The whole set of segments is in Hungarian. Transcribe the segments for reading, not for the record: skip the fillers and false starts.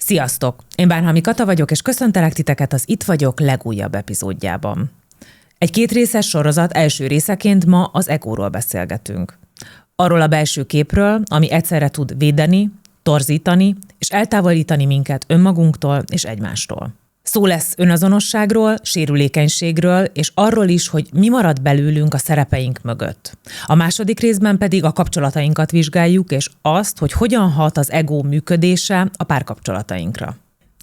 Sziasztok! Én Bánhalmi Kata vagyok, és köszöntelek titeket az Itt vagyok legújabb epizódjában. Egy kétrészes sorozat első részeként ma az egóról beszélgetünk. Arról a belső képről, ami egyszerre tud védeni, torzítani és eltávolítani minket önmagunktól és egymástól. Szó lesz önazonosságról, sérülékenységről, és arról is, hogy mi marad belőlünk a szerepeink mögött. A második részben pedig a kapcsolatainkat vizsgáljuk, és azt, hogy hogyan hat az egó működése a párkapcsolatainkra.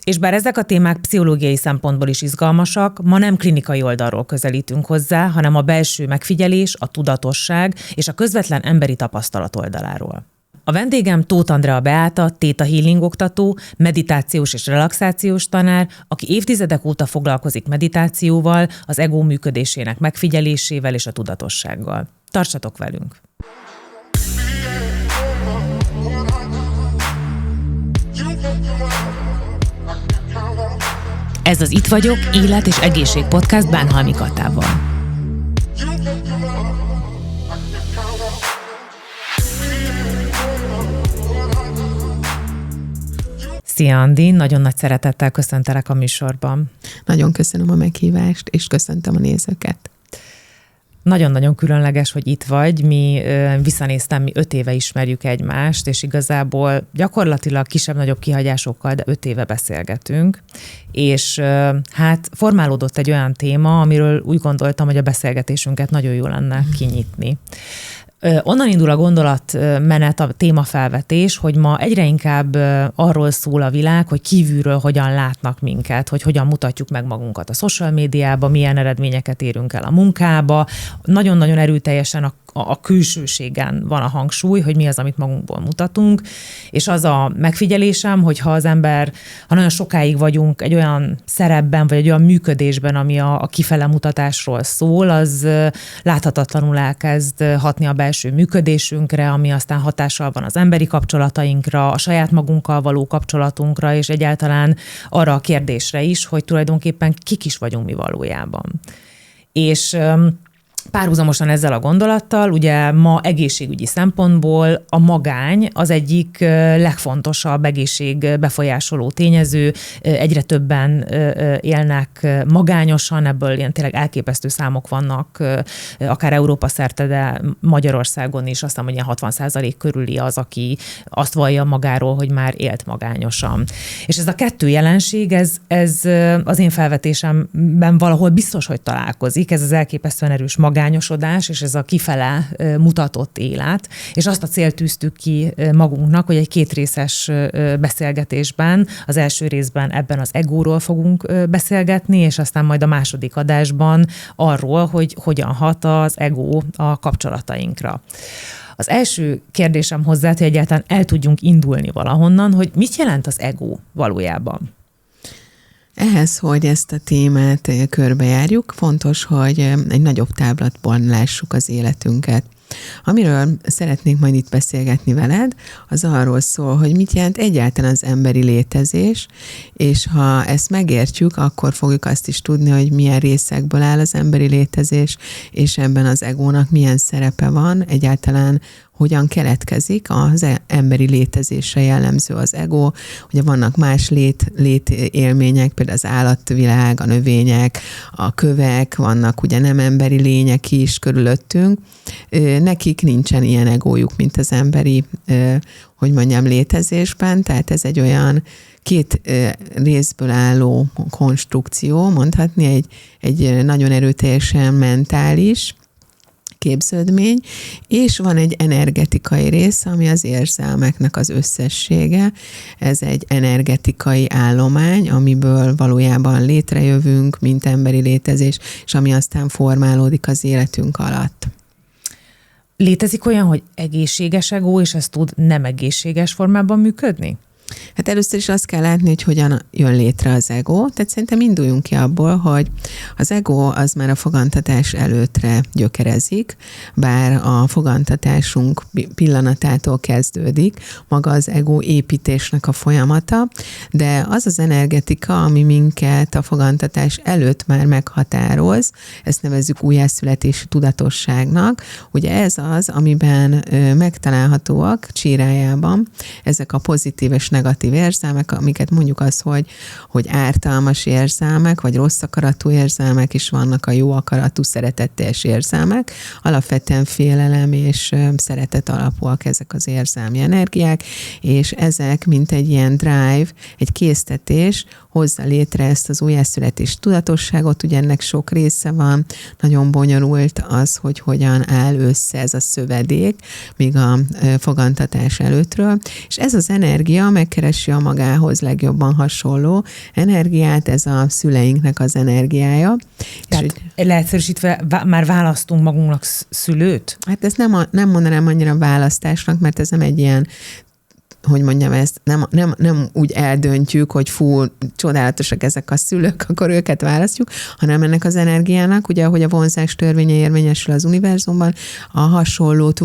És bár ezek a témák pszichológiai szempontból is izgalmasak, ma nem klinikai oldalról közelítünk hozzá, hanem a belső megfigyelés, a tudatosság és a közvetlen emberi tapasztalat oldaláról. A vendégem Tóth Andrea Beáta, Theta Healing oktató, meditációs és relaxációs tanár, aki évtizedek óta foglalkozik meditációval, az egó működésének megfigyelésével és a tudatossággal. Tartsatok velünk! Ez az Itt vagyok, élet és egészség podcast Bánhalmi Katával. Szia Andi, nagyon nagy szeretettel köszöntelek a műsorban. Nagyon köszönöm a meghívást, és köszöntöm a nézőket. Nagyon-nagyon különleges, hogy itt vagy. Mi visszanéztem, mi 5 éve ismerjük egymást, és igazából gyakorlatilag kisebb-nagyobb kihagyásokkal, de 5 éve beszélgetünk. És hát formálódott egy olyan téma, amiről úgy gondoltam, hogy a beszélgetésünket nagyon jó lenne kinyitni. Onnan indul a gondolatmenet, a témafelvetés, hogy ma egyre inkább arról szól a világ, hogy kívülről hogyan látnak minket, hogy hogyan mutatjuk meg magunkat a social médiában, milyen eredményeket érünk el a munkába. Nagyon-nagyon erőteljesen a külsőségen van a hangsúly, hogy mi az, amit magunkból mutatunk, és az a megfigyelésem, hogy ha nagyon sokáig vagyunk egy olyan szerepben, vagy egy olyan működésben, ami a kifele mutatásról szól, az láthatatlanul elkezd hatni a belső működésünkre, ami aztán hatással van az emberi kapcsolatainkra, a saját magunkkal való kapcsolatunkra, és egyáltalán arra a kérdésre is, hogy tulajdonképpen kik is vagyunk mi valójában. És párhuzamosan ezzel a gondolattal, ugye ma egészségügyi szempontból a magány az egyik legfontosabb egészség befolyásoló tényező. Egyre többen élnek magányosan, ebből ilyen tényleg elképesztő számok vannak, akár Európa szerte, de Magyarországon is azt hiszem, hogy ilyen 60% körüli az, aki azt vallja magáról, hogy már élt magányosan. És ez a kettő jelenség, ez az én felvetésemben valahol biztos, hogy találkozik, ez az elképesztően erős magányosodás, és ez a kifele mutatott élet, és azt a célt tűztük ki magunknak, hogy egy kétrészes beszélgetésben, az első részben ebben az egóról fogunk beszélgetni, és aztán majd a második adásban arról, hogy hogyan hat az egó a kapcsolatainkra. Az első kérdésem hozzá, hogy egyáltalán el tudjunk indulni valahonnan, hogy mit jelent az egó valójában? Ehhez, hogy ezt a témát körbejárjuk, fontos, hogy egy nagyobb távlatból lássuk az életünket. Amiről szeretnék majd itt beszélgetni veled, az arról szól, hogy mit jelent egyáltalán az emberi létezés, és ha ezt megértjük, akkor fogjuk azt is tudni, hogy milyen részekből áll az emberi létezés, és ebben az egónak milyen szerepe van, egyáltalán hogyan keletkezik az emberi létezésre jellemző az ego. Ugye vannak más létélmények, például az állatvilág, a növények, a kövek, vannak ugye nem emberi lények is körülöttünk. Nekik nincsen ilyen egójuk, mint az emberi, létezésben, tehát ez egy olyan 2 részből álló konstrukció, mondhatni egy nagyon erőteljesen mentális képződmény, és van egy energetikai rész, ami az érzelmeknek az összessége. Ez egy energetikai állomány, amiből valójában létrejövünk, mint emberi létezés, és ami aztán formálódik az életünk alatt. Létezik olyan, hogy egészséges egó, és ez tud nem egészséges formában működni? Hát először is azt kell látni, hogy hogyan jön létre az ego. Tehát szerintem induljunk ki abból, hogy az ego az már a fogantatás előttre gyökerezik, bár a fogantatásunk pillanatától kezdődik maga az ego építésnek a folyamata, de az az energetika, ami minket a fogantatás előtt már meghatároz, ezt nevezzük újjászületési tudatosságnak. Ugye ez az, amiben megtalálhatóak csírájában ezek a pozitív és negatív érzelmek, amiket mondjuk az, hogy ártalmas érzelmek, vagy rossz akaratú érzelmek is vannak, a jó akaratú, szeretetteljes érzelmek. Alapvetően félelem és szeretet alapúak ezek az érzelmi energiák, és ezek, mint egy ilyen drive, egy késztetés, hozza létre ezt az újjászületés tudatosságot, ugye ennek sok része van, nagyon bonyolult az, hogy hogyan áll össze ez a szövedék, még a fogantatás előttről, és ez az energia megkeresi a magához legjobban hasonló energiát, ez a szüleinknek az energiája. Tehát leegyszerűsítve már választunk magunknak szülőt? Hát ezt nem mondanám annyira választásnak, mert ez nem egy ilyen, hogy mondjam ezt, nem úgy eldöntjük, hogy fú, csodálatosak ezek a szülők, akkor őket választjuk, hanem ennek az energiának, ugye ahogy a vonzás törvénye érvényesül az univerzumban, a hasonlót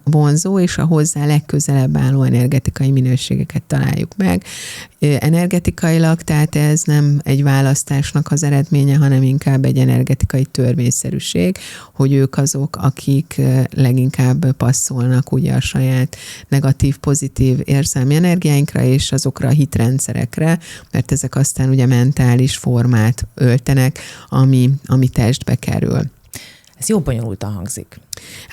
vonzó és a hozzá legközelebb álló energetikai minőségeket találjuk meg. Energetikailag, tehát ez nem egy választásnak az eredménye, hanem inkább egy energetikai törvényszerűség, hogy ők azok, akik leginkább passzolnak ugye a saját negatív, pozitív érzelmi energiáinkra és azokra a hitrendszerekre, mert ezek aztán ugye mentális formát öltenek, ami testbe kerül. Ez jó bonyolultan hangzik.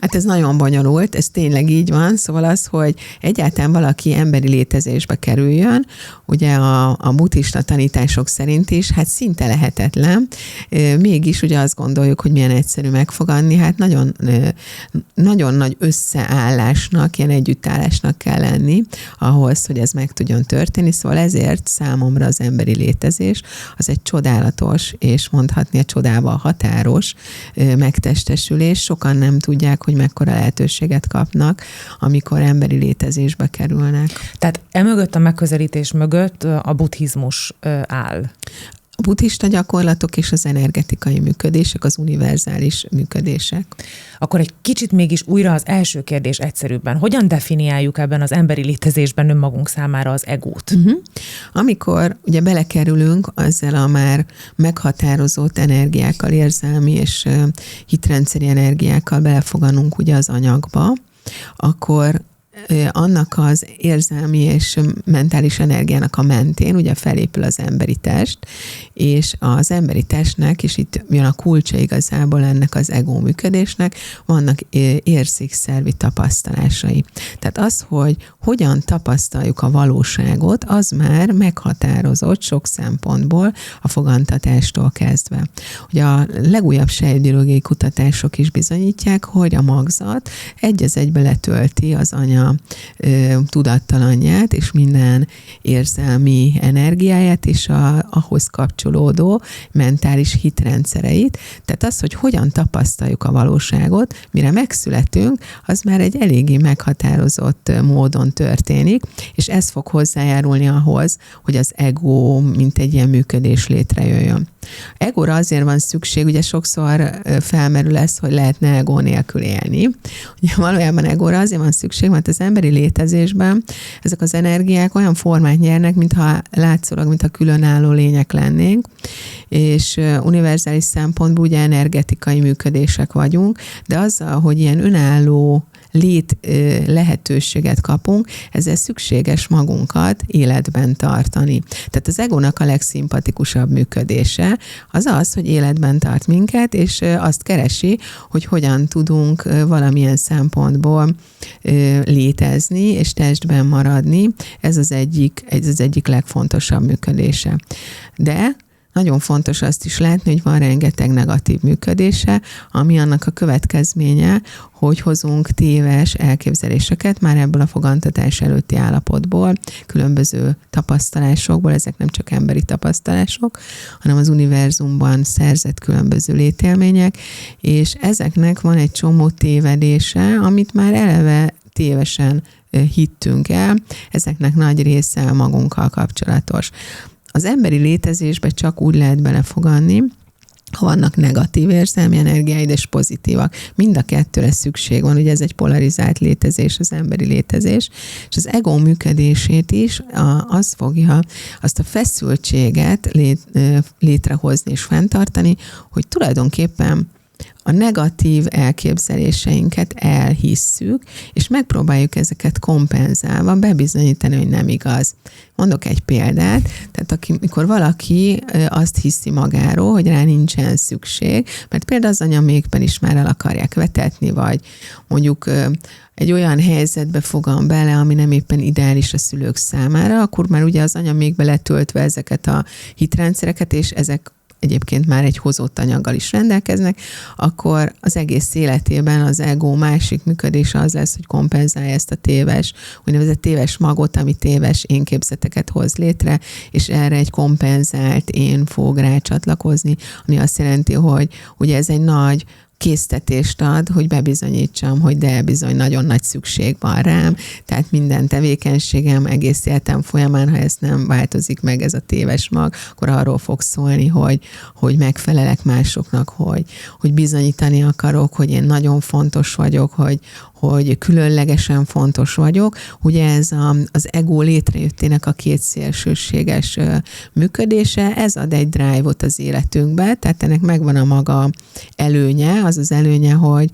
Hát ez nagyon bonyolult, ez tényleg így van, szóval az, hogy egyáltalán valaki emberi létezésbe kerüljön, ugye a buddhista tanítások szerint is, hát szinte lehetetlen, mégis ugye azt gondoljuk, hogy milyen egyszerű megfogadni, hát nagyon, nagyon nagy összeállásnak, ilyen együttállásnak kell lenni ahhoz, hogy ez meg tudjon történni, szóval ezért számomra az emberi létezés az egy csodálatos, és mondhatni a csodával határos megtestesülés, sokan nem tudják, hogy mekkora lehetőséget kapnak, amikor emberi létezésbe kerülnek. Tehát emögött a megközelítés mögött a buddhizmus áll. A buddhista gyakorlatok és az energetikai működések, az univerzális működések. Akkor egy kicsit mégis újra az első kérdés egyszerűbben. Hogyan definiáljuk ebben az emberi létezésben önmagunk számára az egót? Amikor ugye belekerülünk ezzel a már meghatározott energiákkal, érzelmi és hitrendszeri energiákkal belefoganunk ugye az anyagba, akkor annak az érzelmi és mentális energiának a mentén ugye felépül az emberi test, és az emberi testnek, és itt jön a kulcsa igazából ennek az ego működésnek, vannak érzékszervi tapasztalásai. Tehát az, hogy hogyan tapasztaljuk a valóságot, az már meghatározott sok szempontból a fogantatástól kezdve. Ugye a legújabb sejtbiológiai kutatások is bizonyítják, hogy a magzat egy az egybe letölti az anya tudattalanját, és minden érzelmi energiáját, és ahhoz kapcsolódó mentális hitrendszereit. Tehát az, hogy hogyan tapasztaljuk a valóságot, mire megszületünk, az már egy eléggé meghatározott módon történik, és ez fog hozzájárulni ahhoz, hogy az ego, mint egy ilyen működés létrejöjjön. Egóra azért van szükség, ugye sokszor felmerül ez, hogy lehetne ego nélkül élni. Ugye valójában egóra azért van szükség, mert az emberi létezésben ezek az energiák olyan formát nyernek, mintha látszólag, mintha különálló lények lennénk, és univerzális szempontból ugye energetikai működések vagyunk, de azzal, hogy ilyen önálló lét lehetőséget kapunk, ezzel szükséges magunkat életben tartani. Tehát az egónak a legszimpatikusabb működése az az, hogy életben tart minket, és azt keresi, hogy hogyan tudunk valamilyen szempontból létezni, és testben maradni. Ez az egyik legfontosabb működése. De nagyon fontos azt is látni, hogy van rengeteg negatív működése, ami annak a következménye, hogy hozunk téves elképzeléseket már ebből a fogantatás előtti állapotból, különböző tapasztalásokból, ezek nem csak emberi tapasztalások, hanem az univerzumban szerzett különböző létélmények, és ezeknek van egy csomó tévedése, amit már eleve tévesen hittünk el, ezeknek nagy része magunkkal kapcsolatos. Az emberi létezésbe csak úgy lehet belefogadni, ha vannak negatív érzelmi energiáid és pozitívak. Mind a kettőre szükség van, ugye ez egy polarizált létezés, az emberi létezés, és az ego működését is az fogja azt a feszültséget létrehozni és fenntartani, hogy tulajdonképpen a negatív elképzeléseinket elhisszük, és megpróbáljuk ezeket kompenzálva bebizonyítani, hogy nem igaz. Mondok egy példát, tehát amikor valaki azt hiszi magáról, hogy rá nincsen szükség, mert például az anyamékben is már el akarják vetetni, vagy mondjuk egy olyan helyzetbe fogom bele, ami nem éppen ideális a szülők számára, akkor már ugye az anyamékbe letöltve ezeket a hitrendszereket, és ezek egyébként már egy hozott anyaggal is rendelkeznek, akkor az egész életében az ego másik működése az lesz, hogy kompenzálja ezt a úgynevezett téves magot, ami téves énképzeteket hoz létre, és erre egy kompenzált én fog rácsatlakozni, ami azt jelenti, hogy ugye ez egy nagy késztetést ad, hogy bebizonyítsam, hogy de bizony nagyon nagy szükség van rám, tehát minden tevékenységem egész életem folyamán, ha ez nem változik meg, ez a téves mag, akkor arról fog szólni, hogy megfelelek másoknak, hogy bizonyítani akarok, hogy én nagyon fontos vagyok, hogy különlegesen fontos vagyok. Ugye ez az ego létrejöttének a két szélsőséges működése, ez ad egy drive-ot az életünkbe, tehát ennek megvan a maga előnye, az az előnye, hogy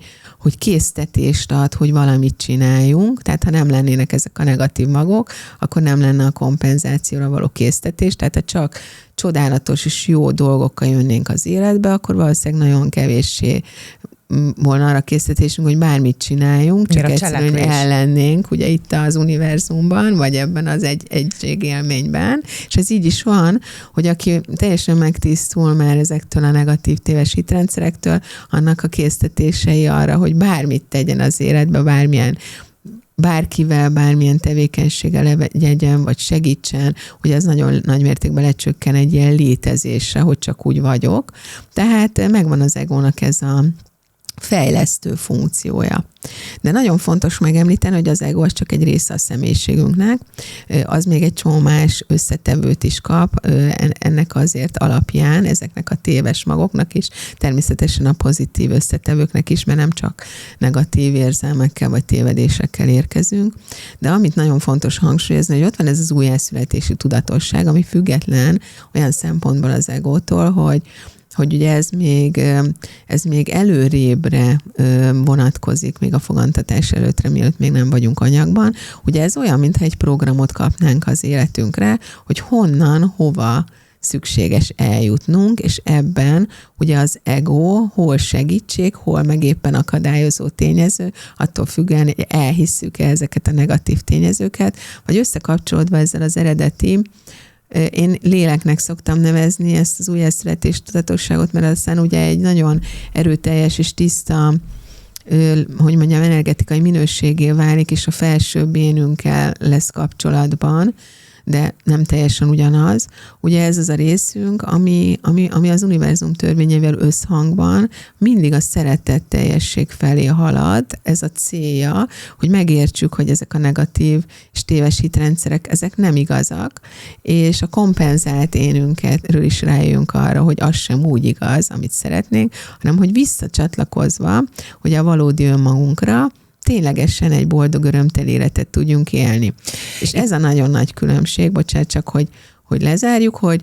késztetést ad, hogy valamit csináljunk, tehát ha nem lennének ezek a negatív magok, akkor nem lenne a kompenzációra való késztetés, tehát ha csak csodálatos és jó dolgokkal jönnénk az életbe, akkor valószínűleg nagyon kevéssé volna arra késztetésünk, hogy bármit csináljunk, csak egyszerűen ellennénk, ugye itt az univerzumban, vagy ebben az egységélményben, és ez így is van, hogy aki teljesen megtisztul már ezektől a negatív téves hitrendszerektől, annak a késztetései arra, hogy bármit tegyen az életbe, bárkivel, bármilyen tevékenységgel legyen, vagy segítsen, hogy ez nagyon nagy mértékben lecsökken egy ilyen létezésre, hogy csak úgy vagyok. Tehát megvan az egónak ez a fejlesztő funkciója. De nagyon fontos megemlíteni, hogy az ego az csak egy része a személyiségünknek, az még egy csomó más összetevőt is kap, ennek azért alapján, ezeknek a téves magoknak is, természetesen a pozitív összetevőknek is, mert nem csak negatív érzelmekkel vagy tévedésekkel érkezünk, de amit nagyon fontos hangsúlyozni, hogy ott van ez az újjászületési tudatosság, ami független olyan szempontból az egótól, hogy ugye ez még előrébbre vonatkozik, még a fogantatás előttre, mielőtt még nem vagyunk anyagban. Ugye ez olyan, mintha egy programot kapnánk az életünkre, hogy honnan, hova szükséges eljutnunk, és ebben ugye az ego hol segítség, hol meg éppen akadályozó tényező, attól függően, hogy elhisszük ezeket a negatív tényezőket, vagy összekapcsolódva ezzel az eredeti, én léleknek szoktam nevezni ezt az újjászületés tudatosságot, mert aztán ugye egy nagyon erőteljes és tiszta, hogy mondjam, energetikai minőségé válik, és a felsőbb énünkkel lesz kapcsolatban, de nem teljesen ugyanaz. Ugye ez az a részünk, ami az univerzum törvényével összhangban mindig a szeretetteljesség felé halad. Ez a célja, hogy megértsük, hogy ezek a negatív és téves hitrendszerek, ezek nem igazak, és a kompenzált énünkről is rájöjjünk arra, hogy az sem úgy igaz, amit szeretnénk, hanem hogy visszacsatlakozva, hogy a valódi önmagunkra ténylegesen egy boldog, örömteli életet tudjunk élni. És ez a nagyon nagy különbség, bocsánat, csak hogy lezárjuk, hogy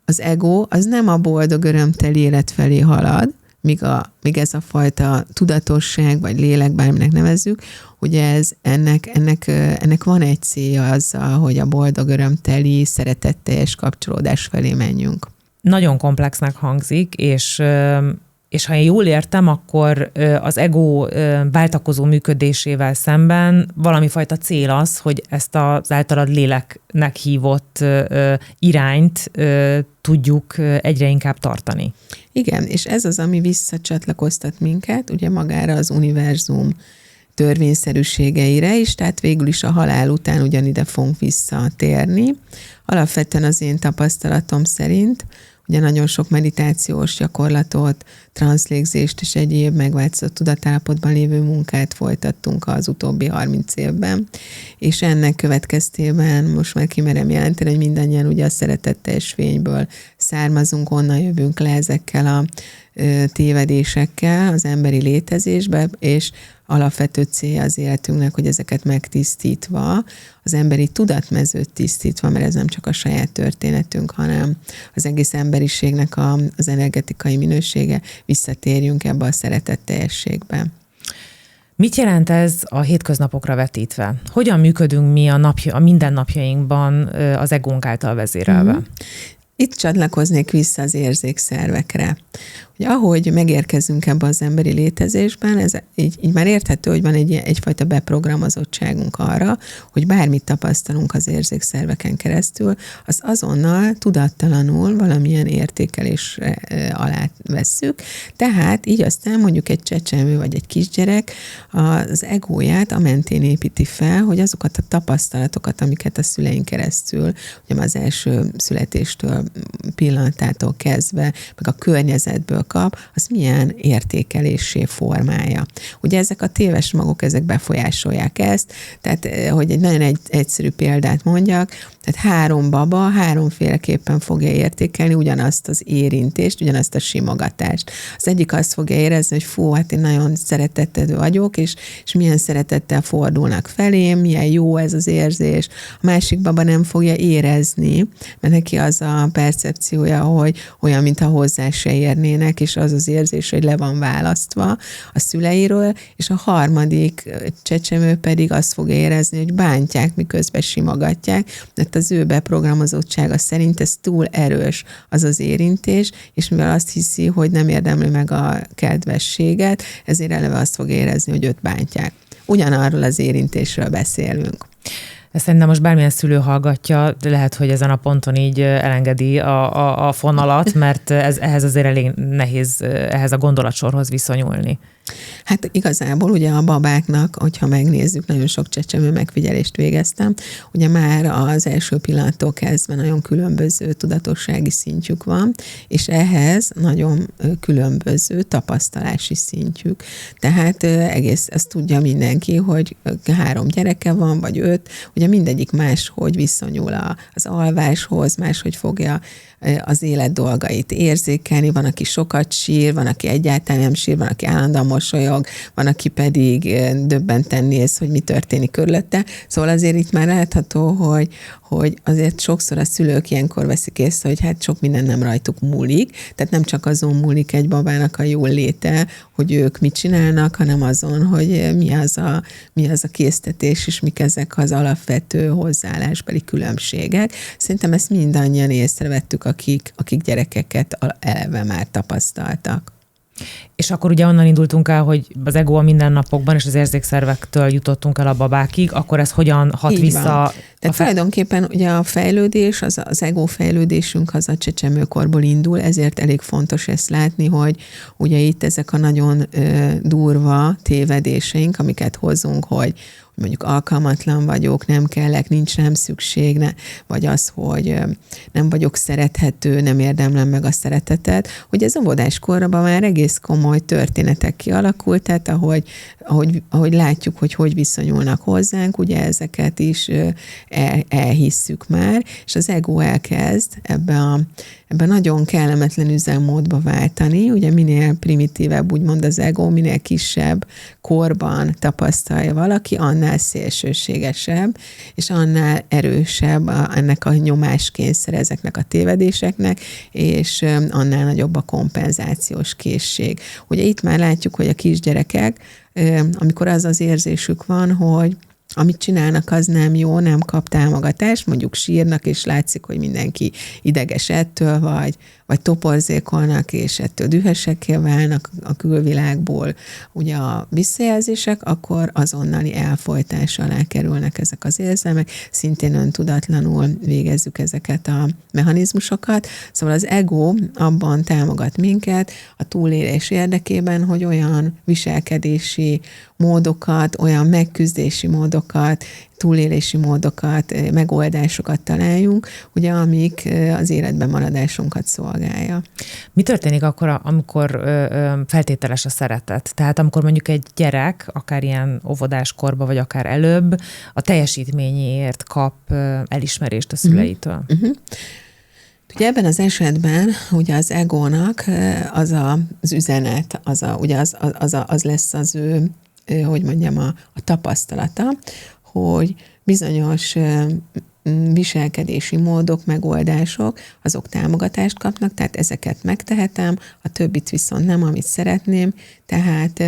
az ego az nem a boldog, örömteli élet felé halad, míg ez a fajta tudatosság, vagy lélek, bárminek nevezzük, ugye ennek van egy célja azzal, hogy a boldog, örömteli, szeretetteljes kapcsolódás felé menjünk. Nagyon komplexnek hangzik, és ha én jól értem, akkor az ego váltakozó működésével szemben valami fajta cél az, hogy ezt az általad léleknek hívott irányt tudjuk egyre inkább tartani. Igen, és ez az, ami visszacsatlakoztat minket, ugye magára az univerzum törvényszerűségeire is, tehát végül is a halál után ugyanide fogunk visszatérni. Alapvetően az én tapasztalatom szerint, ugye nagyon sok meditációs gyakorlatot, transzlégzést és egyéb megváltozott tudatállapotban lévő munkát folytattunk az utóbbi 30 évben, és ennek következtében most már kimerem jelenteni, hogy mindannyian ugye a szeretetteljes fényből származunk, onnan jövünk le ezekkel a tévedésekkel az emberi létezésbe, és alapvető célja az életünknek, hogy ezeket megtisztítva, az emberi tudatmezőt tisztítva, mert ez nem csak a saját történetünk, hanem az egész emberiségnek az energetikai minősége, visszatérjünk ebbe a szeretetteljességbe. Mit jelent ez a hétköznapokra vetítve? Hogyan működünk mi a mindennapjainkban az egónk által vezérelve? Itt csatlakoznék vissza az érzékszervekre. Hogy ahogy megérkezünk ebbe az emberi létezésben, ez így már érthető, hogy van egyfajta beprogramozottságunk arra, hogy bármit tapasztalunk az érzékszerveken keresztül, az azonnal tudattalanul valamilyen értékelés alá vesszük. Tehát így aztán mondjuk egy csecsemő vagy egy kisgyerek az egóját a mentén építi fel, hogy azokat a tapasztalatokat, amiket a szüleink keresztül, ugye az első születéstől pillanatától kezdve, meg a környezetből kap, az milyen értékelésé formálja. Ugye ezek a téves magok, ezek befolyásolják ezt, tehát hogy egy nagyon egyszerű példát mondjak, tehát 3 baba 3-féleképpen fogja értékelni ugyanazt az érintést, ugyanazt a simogatást. Az egyik azt fogja érezni, hogy fú, hát én nagyon szeretetedő vagyok, és milyen szeretettel fordulnak felém, milyen jó ez az érzés. A másik baba nem fogja érezni, mert neki az a percepciója, hogy olyan, mintha hozzá se érnének, és az az érzés, hogy le van választva a szüleiről, és a harmadik csecsemő pedig azt fogja érezni, hogy bántják, miközben simogatják, mert az ő beprogramozottsága szerint ez túl erős az az érintés, és mivel azt hiszi, hogy nem érdemli meg a kedvességet, ezért eleve azt fog érezni, hogy őt bántják. Ugyanarról az érintésről beszélünk. Ezt szerintem most bármilyen szülő hallgatja, lehet, hogy ezen a ponton így elengedi a fonalat, mert ehhez azért elég nehéz ehhez a gondolatsorhoz viszonyulni. Hát igazából ugye a babáknak, hogyha megnézzük, nagyon sok csecsemő megfigyelést végeztem, ugye már az első pillanattól kezdve nagyon különböző tudatossági szintjük van, és ehhez nagyon különböző tapasztalási szintjük. Tehát egész ezt tudja mindenki, hogy 3 gyereke van, vagy 5, ugye mindegyik máshogy viszonyul az alváshoz, máshogy fogja az élet dolgait érzékelni, van, aki sokat sír, van, aki egyáltalán nem sír, van, aki állandóan mosolyog, van, aki pedig döbbenten néz, hogy mi történik körülötte. Szóval azért itt már látható, hogy azért sokszor a szülők ilyenkor veszik észre, hogy hát sok minden nem rajtuk múlik, tehát nem csak azon múlik egy babának a jól léte, hogy ők mit csinálnak, hanem azon, hogy mi az a késztetés, és mik ezek az alapvető hozzáállásbeli különbségek. Szerintem ezt mindannyian észrevettük, akik gyerekeket eleve már tapasztaltak. És akkor ugye onnan indultunk el, hogy az ego a mindennapokban, és az érzékszervektől jutottunk el a babákig, akkor ez hogyan hat így vissza? Van. Tehát tulajdonképpen ugye a fejlődés, az ego fejlődésünk az a csecsemőkorból indul, ezért elég fontos ezt látni, hogy ugye itt ezek a nagyon durva tévedéseink, amiket hozunk, hogy mondjuk alkalmatlan vagyok, nem kellek, nincs rám szükség, vagy az, hogy nem vagyok szerethető, nem érdemlem meg a szeretetet, hogy ez óvodáskorban már egész komoly történetek kialakult, tehát ahogy látjuk, hogy viszonyulnak hozzánk, ugye ezeket is elhisszük már, és az ego elkezd ebbe nagyon kellemetlen üzemmódba váltani, ugye minél primitívebb úgymond az ego, minél kisebb korban tapasztalja valaki, annál szélsőségesebb, és annál erősebb ennek a nyomáskényszer ezeknek a tévedéseknek, és annál nagyobb a kompenzációs készség. Ugye itt már látjuk, hogy a kisgyerekek, amikor az az érzésük van, hogy amit csinálnak, az nem jó, nem kap támogatást, mondjuk sírnak, és látszik, hogy mindenki ideges ettől, vagy toporzékolnak, és ettől dühösekké válnak a külvilágból ugye a visszajelzések, akkor azonnali elfojtás alá kerülnek ezek az érzelmek, szintén öntudatlanul végezzük ezeket a mechanizmusokat. Szóval az ego abban támogat minket a túlélés érdekében, hogy olyan viselkedési módokat, olyan megküzdési módokat, túlélési módokat, megoldásokat találjunk, ugye, amik az életben maradásunkat szolgálja. Mi történik akkor, amikor feltételes a szeretet? Tehát amikor mondjuk egy gyerek, akár ilyen óvodáskorba, vagy akár előbb, a teljesítményéért kap elismerést a szüleitől? Uh-huh. Ugye ebben az esetben ugye az egónak az üzenet, az lesz az ő a tapasztalata, hogy bizonyos viselkedési módok, megoldások, azok támogatást kapnak, tehát ezeket megtehetem, a többit viszont nem, amit szeretném, tehát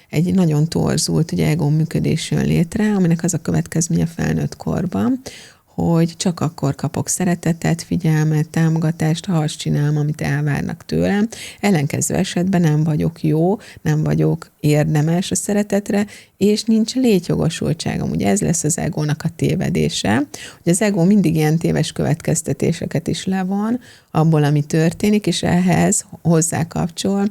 egy nagyon torzult ugye ego működés jön létre, aminek az a következménye felnőtt korban, hogy csak akkor kapok szeretetet, figyelmet, támogatást, ha azt csinálom, amit elvárnak tőlem. Ellenkező esetben nem vagyok jó, nem vagyok érdemes a szeretetre, és nincs létjogosultságom. Ugye ez lesz az egónak a tévedése, hogy az ego mindig ilyen téves következtetéseket is levon abból, ami történik, és ehhez hozzá kapcsol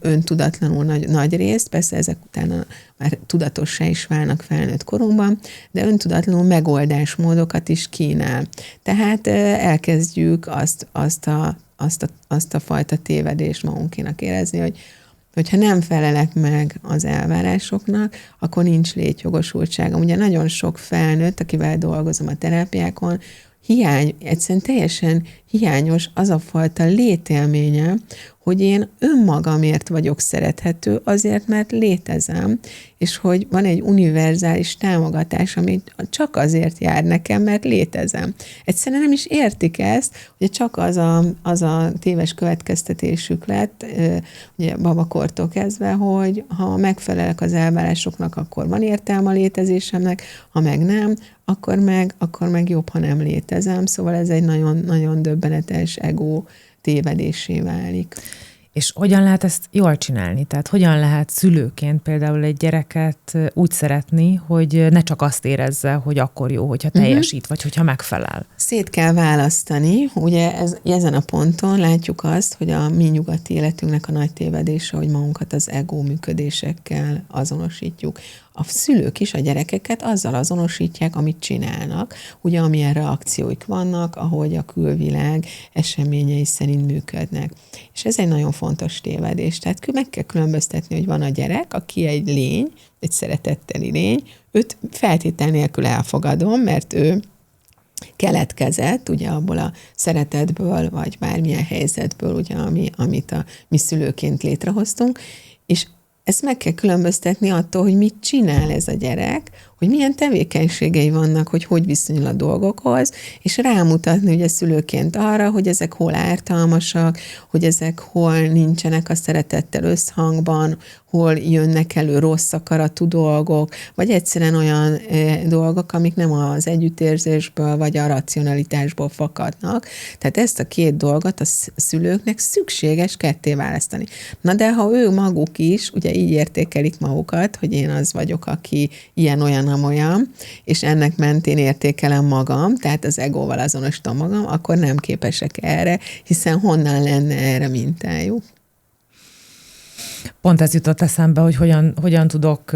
öntudatlanul nagy részt, persze ezek utána már tudatossá is válnak felnőtt korunkban, de öntudatlanul megoldásmódokat is kínál. Tehát elkezdjük azt a fajta tévedést magunkénak érezni, hogyha nem felelek meg az elvárásoknak, akkor nincs létjogosultságom. Ugye nagyon sok felnőtt, akivel dolgozom a terápiákon, egyszerűen teljesen hiányos az a fajta létélménye, hogy én önmagamért vagyok szerethető, azért, mert létezem, és hogy van egy univerzális támogatás, ami csak azért jár nekem, mert létezem. Egyszerűen nem is értik ezt, hogy csak az a téves következtetésük lett, ugye babakortól kezdve, hogy ha megfelelek az elvárásoknak, akkor van értelme a létezésemnek, ha meg nem, akkor meg jobb, ha nem létezem. Szóval ez egy nagyon, nagyon döbbenetes ego tévedésé válik. És hogyan lehet ezt jól csinálni? Tehát hogyan lehet szülőként például egy gyereket úgy szeretni, hogy ne csak azt érezze, hogy akkor jó, hogyha teljesít, vagy hogyha megfelel? Szét kell választani. Ugye ezen a ponton látjuk azt, hogy a mi nyugati életünknek a nagy tévedése, hogy magunkat az ego működésekkel azonosítjuk. A szülők is a gyerekeket azzal azonosítják, amit csinálnak, ugye amilyen reakcióik vannak, ahogy a külvilág eseményei szerint működnek. És ez egy nagyon fontos tévedés. Tehát meg kell különböztetni, hogy van a gyerek, aki egy lény, egy szeretetteli lény, őt feltétel nélkül elfogadom, mert ő keletkezett, ugye abból a szeretetből, vagy bármilyen helyzetből, ugye, amit mi szülőként létrehoztunk, és ezt meg kell különböztetni attól, hogy mit csinál ez a gyerek, hogy milyen tevékenységei vannak, hogy viszonyul a dolgokhoz, és rámutatni ugye szülőként arra, hogy ezek hol ártalmasak, hogy ezek hol nincsenek a szeretettel összhangban, hol jönnek elő rossz akaratú dolgok, vagy egyszerűen olyan dolgok, amik nem az együttérzésből, vagy a racionalitásból fakadnak. Tehát ezt a két dolgot a szülőknek szükséges ketté választani. Na de ha ő maguk is, ugye így értékelik magukat, hogy én az vagyok, aki ilyen-olyan, olyan, és ennek mentén értékelem magam, tehát az egóval azonosítom magam, akkor nem képesek erre, hiszen honnan lenne erre mintájuk. Pont ez jutott eszembe, hogy hogyan tudok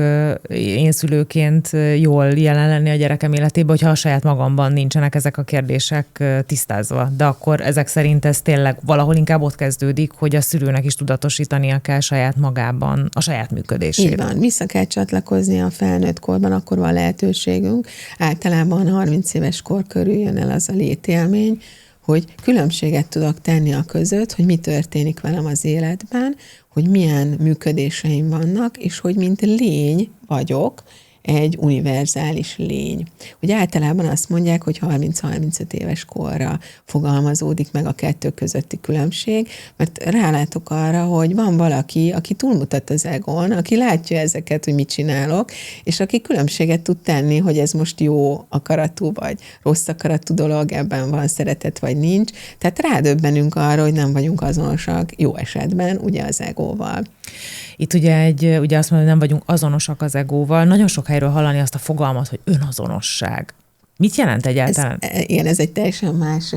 én szülőként jól jelen lenni a gyerekem életében, hogyha a saját magamban nincsenek ezek a kérdések tisztázva. De akkor ezek szerint ez tényleg valahol inkább ott kezdődik, hogy a szülőnek is tudatosítania kell saját magában a saját működését. Így van, vissza kell csatlakozni a felnőtt korban, akkor van lehetőségünk. Általában 30 éves kor körül jön el az a létélmény, hogy különbséget tudok tenni a között, hogy mi történik velem az életben, hogy milyen működéseim vannak, és hogy mint lény vagyok, egy univerzális lény. Ugye általában azt mondják, hogy 30-35 éves korra fogalmazódik meg a kettő közötti különbség, mert rálátok arra, hogy van valaki, aki túlmutat az egón, aki látja ezeket, hogy mit csinálok, és aki különbséget tud tenni, hogy ez most jó akaratú, vagy rossz akaratú dolog, ebben van szeretet, vagy nincs. Tehát rádöbbenünk arra, hogy nem vagyunk azonosak jó esetben, ugye az egóval. Itt ugye azt mondom, hogy nem vagyunk azonosak az egóval. Nagyon sok helyről hallani azt a fogalmat, hogy önazonosság. Mit jelent egyáltalán? Ez egy teljesen más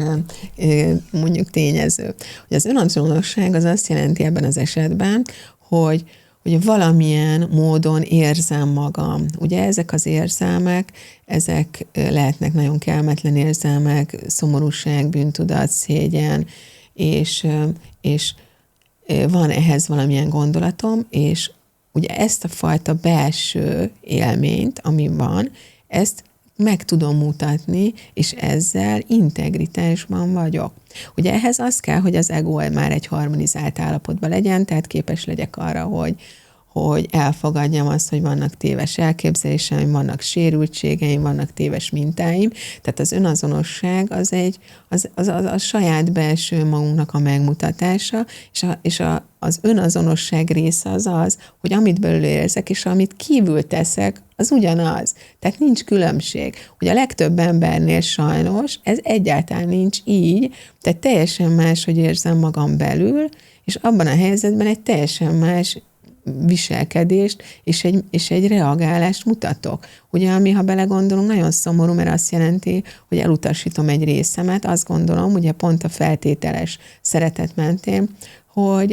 mondjuk tényező. Hogy az önazonosság az azt jelenti ebben az esetben, hogy valamilyen módon érzem magam. Ugye ezek az érzelmek, ezek lehetnek nagyon kellemetlen érzelmek, szomorúság, bűntudat, szégyen, és van ehhez valamilyen gondolatom, és ugye ezt a fajta belső élményt, ami van, ezt meg tudom mutatni, és ezzel integritásban vagyok. Ugye ehhez az kell, hogy az ego már egy harmonizált állapotban legyen, tehát képes legyek arra, hogy elfogadjam azt, hogy vannak téves elképzeléseim, vannak sérültségeim, vannak téves mintáim. Tehát az önazonosság az saját belső magunknak a megmutatása, az önazonosság része az, hogy amit belőle érzek, és amit kívül teszek, az ugyanaz. Tehát nincs különbség. Ugye a legtöbb embernél sajnos ez egyáltalán nincs így, tehát teljesen más, hogy érzem magam belül, és abban a helyzetben egy teljesen más viselkedést és egy reagálást mutatok. Ugye, ami, ha belegondolunk, nagyon szomorú, mert azt jelenti, hogy elutasítom egy részemet, azt gondolom, ugye pont a feltételes szeretet mentén, hogy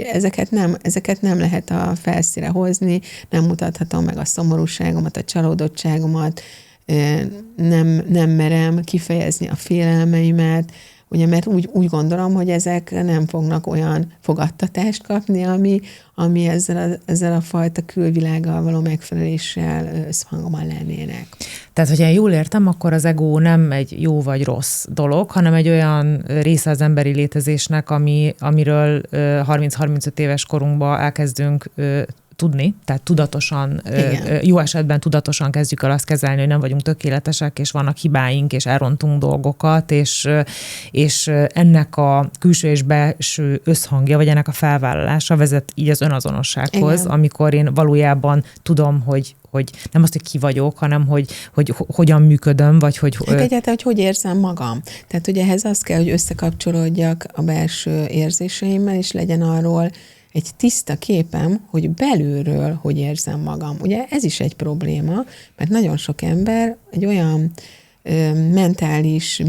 ezeket nem lehet a felszínre hozni, nem mutathatom meg a szomorúságomat, a csalódottságomat, nem merem kifejezni a félelmeimet, ugye, mert úgy gondolom, hogy ezek nem fognak olyan fogadtatást kapni, ami ezzel a fajta külvilággal való megfeleléssel összhangban lennének. Tehát, hogyha jól értem, akkor az ego nem egy jó vagy rossz dolog, hanem egy olyan része az emberi létezésnek, amiről 30-35 éves korunkban elkezdünk tudni, tehát tudatosan, jó esetben tudatosan kezdjük el azt kezelni, hogy nem vagyunk tökéletesek, és vannak hibáink, és elrontunk dolgokat, és ennek a külső és belső összhangja, vagy ennek a felvállalása vezet így az önazonossághoz, igen. Amikor én valójában tudom, hogy nem azt, hogy ki vagyok, hanem hogy hogyan működöm, vagy hogy... Hát egyáltalán, hogy érzem magam. Tehát ugye ehhez az kell, hogy összekapcsolódjak a belső érzéseimmel, és legyen arról egy tiszta képem, hogy belülről hogy érzem magam. Ugye ez is egy probléma, mert nagyon sok ember egy olyan mentális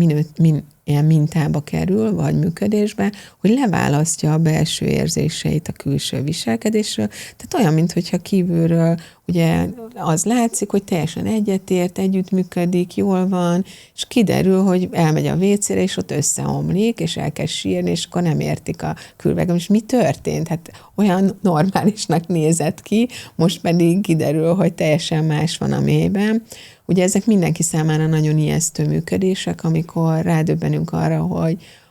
ilyen mintába kerül, vagy működésbe, hogy leválasztja a belső érzéseit a külső viselkedésről. Tehát olyan, mintha kívülről ugye az látszik, hogy teljesen egyetért, együttműködik, jól van, és kiderül, hogy elmegy a vécére, és ott összeomlik, és elkezd sírni, és akkor nem értik a külvágom. És mi történt? Hát olyan normálisnak nézett ki, most pedig kiderül, hogy teljesen más van a mélyben. Ugye ezek mindenki számára nagyon ijesztő működések, amikor rádöbbenünk arra,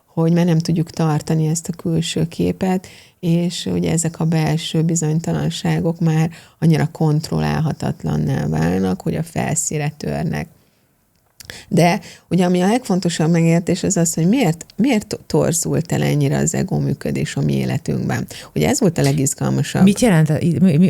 hogy már nem tudjuk tartani ezt a külső képet, és ugye ezek a belső bizonytalanságok már annyira kontrollálhatatlanná válnak, hogy a felszínre törnek. De ugye ami a legfontosabb megértés az az, hogy miért torzult el ennyire az ego működés a mi életünkben. Ugye ez volt a legizgalmasabb. Mit jelent,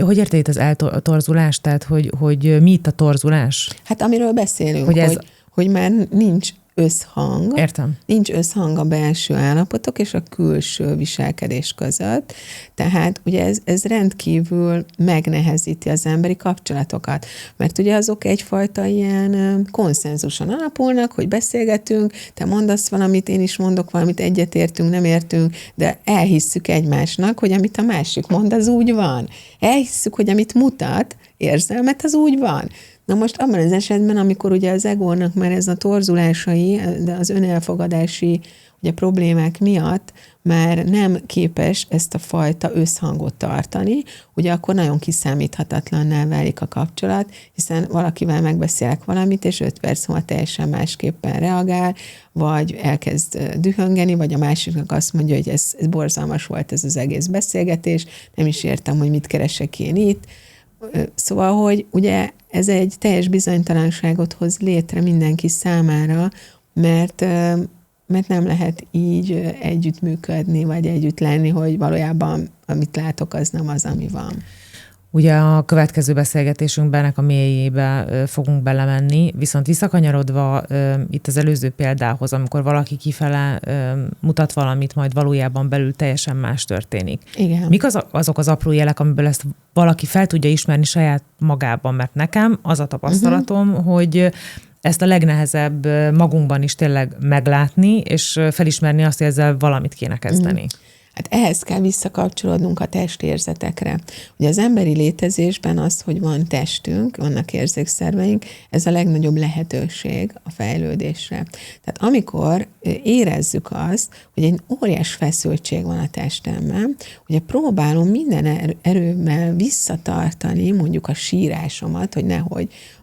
hogy érted itt az eltorzulás? Tehát, hogy mi itt a torzulás? Hát amiről beszélünk, hogy már nincs összhang. Értem. Nincs összhang a belső állapotok és a külső viselkedés között. Tehát ugye ez rendkívül megnehezíti az emberi kapcsolatokat. Mert ugye azok egyfajta ilyen konszenzuson alapulnak, hogy beszélgetünk, te mondasz valamit, én is mondok valamit, egyetértünk, nem értünk, de elhisszük egymásnak, hogy amit a másik mond, az úgy van. Elhisszük, hogy amit mutat, érzelmet, az úgy van. Na most abban az esetben, amikor ugye az egónak már ez a torzulásai, de az önelfogadási ugye problémák miatt már nem képes ezt a fajta összhangot tartani, ugye akkor nagyon kiszámíthatatlanná válik a kapcsolat, hiszen valakivel megbeszélek valamit, és 5 perc múlva teljesen másképpen reagál, vagy elkezd dühöngeni, vagy a másiknak azt mondja, hogy ez borzalmas volt ez az egész beszélgetés, nem is értem, hogy mit keresek én itt. Szóval, hogy ugye ez egy teljes bizonytalanságot hoz létre mindenki számára, mert nem lehet így együttműködni, vagy együtt lenni, hogy valójában amit látok, az nem az, ami van. Ugye a következő beszélgetésünkben ennek a mélyébe fogunk belemenni, viszont visszakanyarodva itt az előző példához, amikor valaki kifele mutat valamit, majd valójában belül teljesen más történik. Igen. Mik azok az apró jelek, amiből ezt valaki fel tudja ismerni saját magában, mert nekem az a tapasztalatom, hogy ezt a legnehezebb magunkban is tényleg meglátni, és felismerni azt, hogy ezzel valamit kéne kezdeni. Hát ehhez kell visszakapcsolódnunk a testérzetekre. Ugye az emberi létezésben az, hogy van testünk, vannak érzékszerveink, ez a legnagyobb lehetőség a fejlődésre. Tehát amikor érezzük azt, hogy egy óriás feszültség van a testemben, ugye próbálom minden erőmmel visszatartani mondjuk a sírásomat, hogy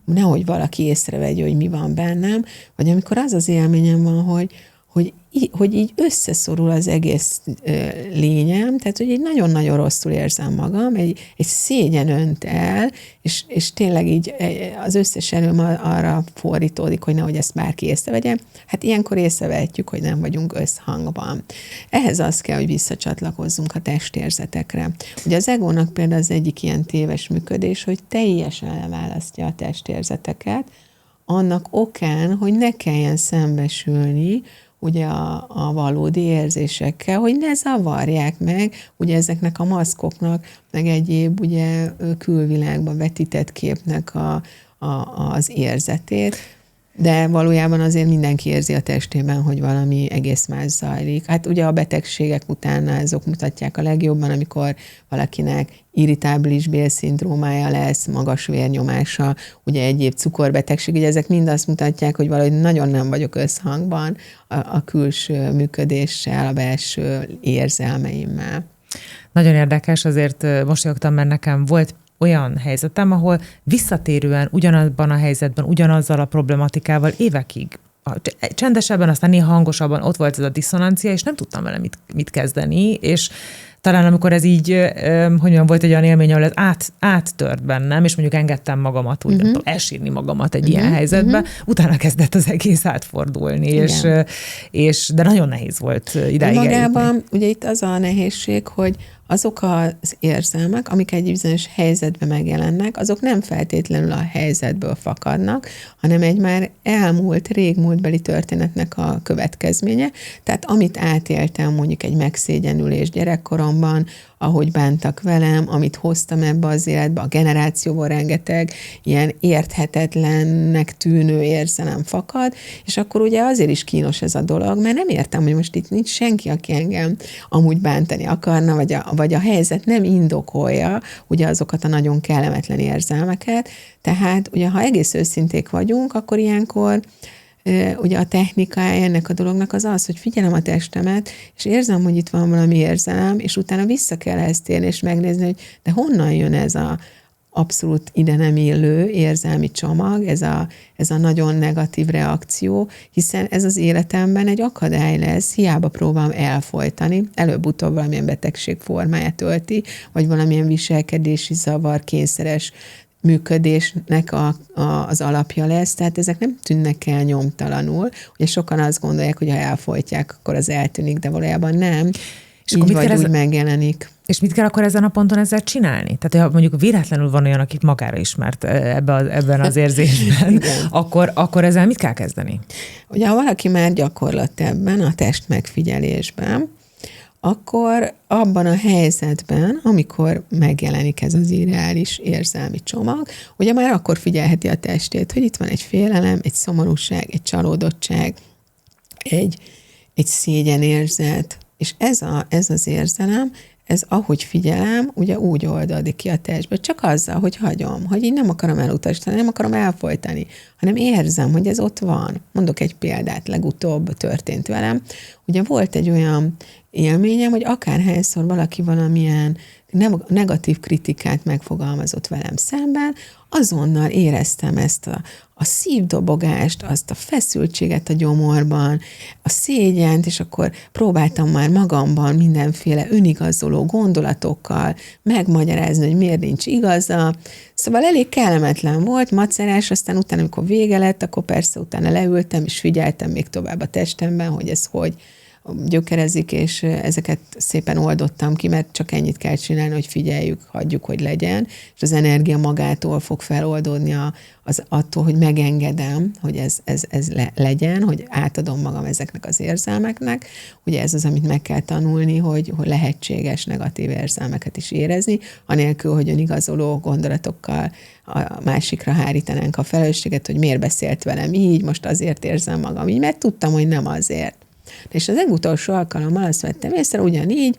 nehogy valaki észrevegye, hogy mi van bennem, vagy amikor az az élményem van, hogy így összeszorul az egész lényem, tehát hogy így nagyon-nagyon rosszul érzem magam, egy szégyen önt el, és tényleg így az összes erőm arra fordítódik, hogy nehogy ezt bárki észrevegye. Hát ilyenkor észrevehetjük, hogy nem vagyunk összhangban. Ehhez az kell, hogy visszacsatlakozzunk a testérzetekre. Ugye az egónak például az egyik ilyen téves működés, hogy teljesen leválasztja a testérzeteket, annak okán, hogy ne kelljen szembesülni ugye a valódi érzésekkel, hogy ne zavarják meg ugye ezeknek a maszkoknak, meg egyéb ugye külvilágban vetített képnek az érzetét, de valójában azért mindenki érzi a testében, hogy valami egész más zajlik. Hát ugye a betegségek utána azok mutatják a legjobban, amikor valakinek irritábilis bélszindrómája lesz, magas vérnyomása, ugye egyéb cukorbetegség, ugye ezek mind azt mutatják, hogy valahogy nagyon nem vagyok összhangban a külső működéssel, a belső érzelmeimmel. Nagyon érdekes, azért mosolyogtam, mert nekem volt olyan helyzetem, ahol visszatérően ugyanabban a helyzetben, ugyanazzal a problematikával évekig, csendesebben, aztán néha hangosabban ott volt ez a diszonancia, és nem tudtam vele mit kezdeni, és talán amikor ez így, hogy mondjam, volt egy olyan élmény, ahol ez áttört bennem, és mondjuk engedtem magamat, úgy nem tudom, elsírni magamat egy ilyen helyzetbe, utána kezdett az egész átfordulni, de nagyon nehéz volt idáig magában, eljutni. ugye itt az a nehézség, hogy azok az érzelmek, amik egy bizonyos helyzetben megjelennek, azok nem feltétlenül a helyzetből fakadnak, hanem egy már elmúlt, régmúltbeli történetnek a következménye. Tehát amit átéltem mondjuk egy megszégyenülés gyerekkoromban, ahogy bántak velem, amit hoztam ebbe az életbe, a generációból rengeteg ilyen érthetetlennek tűnő érzelem fakad, és akkor ugye azért is kínos ez a dolog, mert nem értem, hogy most itt nincs senki, aki engem amúgy bántani akarna, vagy a helyzet nem indokolja ugye azokat a nagyon kellemetlen érzelmeket. Tehát ugye, ha egész őszinték vagyunk, akkor ilyenkor ugye a technikája ennek a dolognak az, hogy figyelem a testemet, és érzem, hogy itt van valami érzelem, és utána vissza kell ezt térni, és megnézni, hogy de honnan jön ez a abszolút ide nem illő érzelmi csomag, ez a nagyon negatív reakció, hiszen ez az életemben egy akadály lesz, hiába próbálom elfojtani, előbb-utóbb valamilyen betegség formáját ölti, vagy valamilyen viselkedési zavar, kényszeres működésnek az alapja lesz, tehát ezek nem tűnnek el nyomtalanul. Ugye sokan azt gondolják, hogy ha elfojtják, akkor az eltűnik, de valójában nem. És így vagy úgy megjelenik. És mit kell akkor ezen a ponton ezzel csinálni? Tehát, ha mondjuk véletlenül van olyan, aki magára ismert ebben az érzésben, akkor ezzel mit kell kezdeni? Ugye, ha valaki már gyakorlat ebben, a test megfigyelésben, akkor abban a helyzetben, amikor megjelenik ez az irreális érzelmi csomag, ugye már akkor figyelheti a testét, hogy itt van egy félelem, egy szomorúság, egy csalódottság, egy szégyenérzet, és ez az érzelem, ez ahogy figyelem, ugye úgy oldódik ki a testből, csak azzal, hogy hagyom, hogy így nem akarom elutasítani, nem akarom elfojtani, hanem érzem, hogy ez ott van. Mondok egy példát, legutóbb történt velem. Ugye volt egy olyan élményem, hogy akárhányszor valaki valamilyen negatív kritikát megfogalmazott velem szemben, azonnal éreztem ezt a szívdobogást, azt a feszültséget a gyomorban, a szégyent, és akkor próbáltam már magamban mindenféle önigazoló gondolatokkal megmagyarázni, hogy miért nincs igaza. Szóval elég kellemetlen volt, macerás, aztán utána, amikor vége lett, akkor persze utána leültem, és figyeltem még tovább a testemben, hogy ez hogy gyökerezik, és ezeket szépen oldottam ki, mert csak ennyit kell csinálni, hogy figyeljük, hagyjuk, hogy legyen, és az energia magától fog feloldódni attól, hogy megengedem, hogy ez legyen, hogy átadom magam ezeknek az érzelmeknek. Ugye ez az, amit meg kell tanulni, hogy lehetséges negatív érzelmeket is érezni, anélkül, hogy önigazoló gondolatokkal a másikra hárítanánk a felelősséget, hogy miért beszélt velem így, most azért érzem magam így, mert tudtam, hogy nem azért. És az legutolsó alkalommal azt vettem észre, ugyanígy,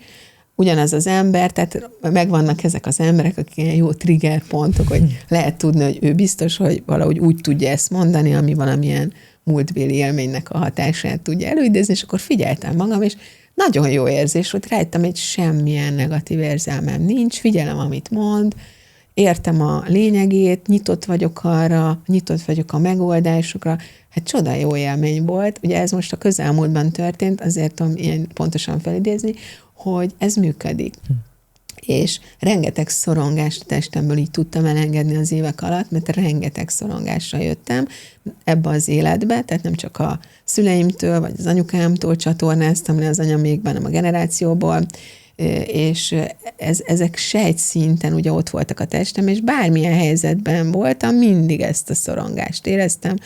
ugyanaz az ember, tehát megvannak ezek az emberek, akik ilyen jó trigger pontok, hogy lehet tudni, hogy ő biztos, hogy valahogy úgy tudja ezt mondani, ami valamilyen múltbéli élménynek a hatását tudja előidézni, és akkor figyeltem magam, és nagyon jó érzés volt, rájöttem, hogy semmilyen negatív érzelmem nincs, figyelem, amit mond, értem a lényegét, nyitott vagyok arra, nyitott vagyok a megoldásokra. Hát csoda jó élmény volt. Ugye ez most a közelmúltban történt, azért tudom ilyen pontosan felidézni, hogy ez működik. És rengeteg szorongást a testemből így tudtam elengedni az évek alatt, mert rengeteg szorongással jöttem ebbe az életbe, tehát nem csak a szüleimtől, vagy az anyukámtól csatornáztam le az anyamékben, hanem a generációból, és ezek sejtszinten ugye ott voltak a testem, és bármilyen helyzetben voltam, mindig ezt a szorongást éreztem,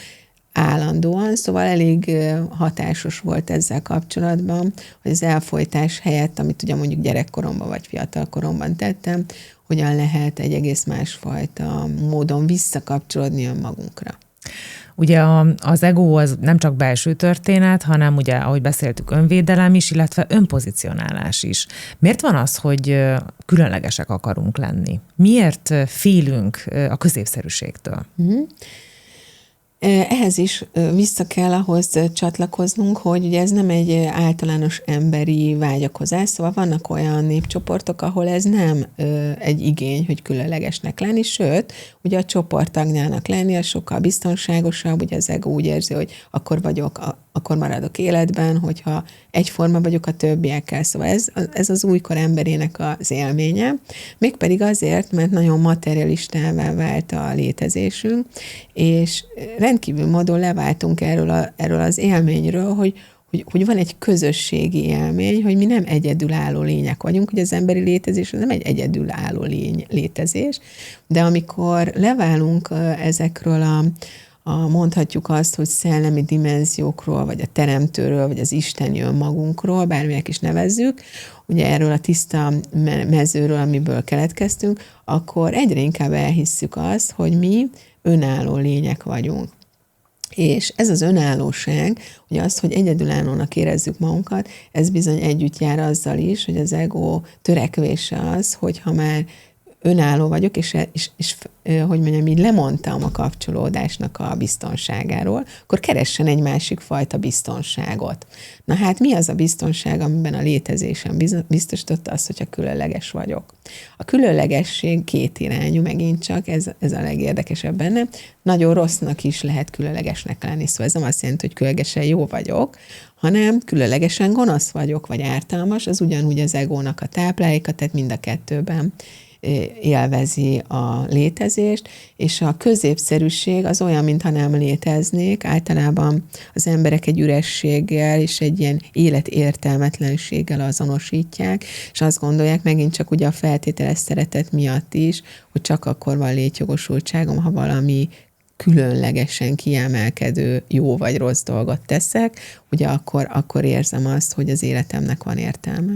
állandóan, szóval elég hatásos volt ezzel kapcsolatban, hogy az elfojtás helyett, amit ugye mondjuk gyerekkoromban vagy fiatalkoromban tettem, hogyan lehet egy egész másfajta módon visszakapcsolódni önmagunkra. Ugye az ego az nem csak belső történet, hanem ugye, ahogy beszéltük, önvédelem is, illetve önpozicionálás is. Miért van az, hogy különlegesek akarunk lenni? Miért félünk a középszerűségtől? Ehhez is vissza kell ahhoz csatlakoznunk, hogy ugye ez nem egy általános emberi vágyakozás, szóval vannak olyan népcsoportok, ahol ez nem egy igény, hogy különlegesnek lenni, sőt, ugye a csoporttagjának lenni, az sokkal biztonságosabb, ugye az ego úgy érzi, hogy akkor maradok életben, hogyha egyforma vagyok a többiekkel. Szóval ez az újkor emberének az élménye, mégpedig azért, mert nagyon materialistává vált a létezésünk, és rendkívül módon leváltunk erről az élményről, hogy van egy közösségi élmény, hogy mi nem egyedülálló lények vagyunk, hogy az emberi létezés az nem egy egyedülálló létezés, de amikor leválunk ezekről mondhatjuk azt, hogy szellemi dimenziókról, vagy a teremtőről, vagy az isteni önmagunkról, bármilyen is nevezzük, ugye erről a tiszta mezőről, amiből keletkeztünk, akkor egyre inkább elhisszük azt, hogy mi önálló lények vagyunk. És ez az önállóság, ugye az, hogy egyedülállónak érezzük magunkat, ez bizony együtt jár azzal is, hogy az ego törekvése az, hogy ha már önálló vagyok, és hogy mondjam, így lemondtam a kapcsolódásnak a biztonságáról, akkor keressen egy másik fajta biztonságot. Na hát mi az a biztonság, amiben a létezésem biztosította azt, hogyha különleges vagyok? A különlegesség kétirányú megint csak, ez a legérdekesebb benne. Nagyon rossznak is lehet különlegesnek lenni, szóval ez nem azt jelenti, hogy különlegesen jó vagyok, hanem különlegesen gonosz vagyok, vagy ártalmas, az ugyanúgy az egónak a tápláléka, tehát mind a kettőben élvezi a létezést, és a középszerűség az olyan, mintha nem léteznék. Általában az emberek egy ürességgel és egy ilyen életértelmetlenséggel azonosítják, és azt gondolják megint csak ugye a feltételes szeretet miatt is, hogy csak akkor van létjogosultságom, ha valami különlegesen kiemelkedő jó vagy rossz dolgot teszek, ugye akkor érzem azt, hogy az életemnek van értelme.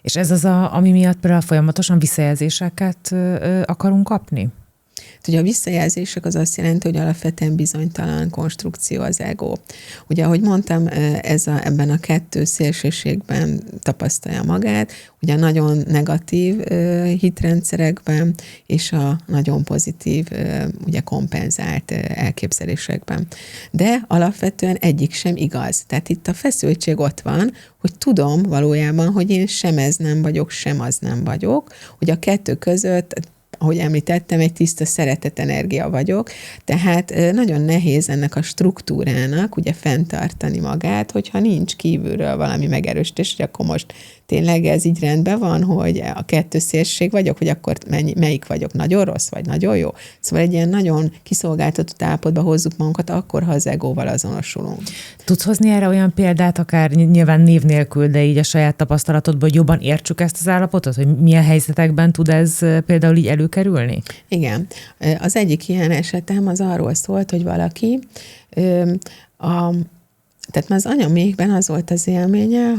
És ez az, ami miatt például folyamatosan visszajelzéseket akarunk kapni? Ugye a visszajelzések az azt jelenti, hogy alapvetően bizonytalan konstrukció az ego. Ugye, ahogy mondtam, ebben a kettő szélsőségben tapasztalja magát, ugye a nagyon negatív hitrendszerekben, és a nagyon pozitív, ugye kompenzált elképzelésekben. De alapvetően egyik sem igaz. Tehát itt a feszültség ott van, hogy tudom valójában, hogy én sem ez nem vagyok, sem az nem vagyok, hogy a kettő között, ahogy említettem, egy tiszta szeretetenergia vagyok, tehát nagyon nehéz ennek a struktúrának ugye fenntartani magát, hogyha nincs kívülről valami megerősítés, hogy akkor most tényleg ez így rendben van, hogy a kettő szélség vagyok, hogy akkor melyik vagyok, nagyon rossz, vagy nagyon jó. Szóval egy ilyen nagyon kiszolgáltatott állapotba hozzuk magunkat akkor, ha az egóval azonosulunk. Tudsz hozni erre olyan példát, akár nyilván név nélkül, de így a saját tapasztalatodból, hogy jobban értsük ezt az állapotot, hogy milyen helyzetekben tud ez például így előkerülni? Igen. Az egyik ilyen esetem az arról szólt, hogy valaki tehát már az anyamékben az volt az élménye,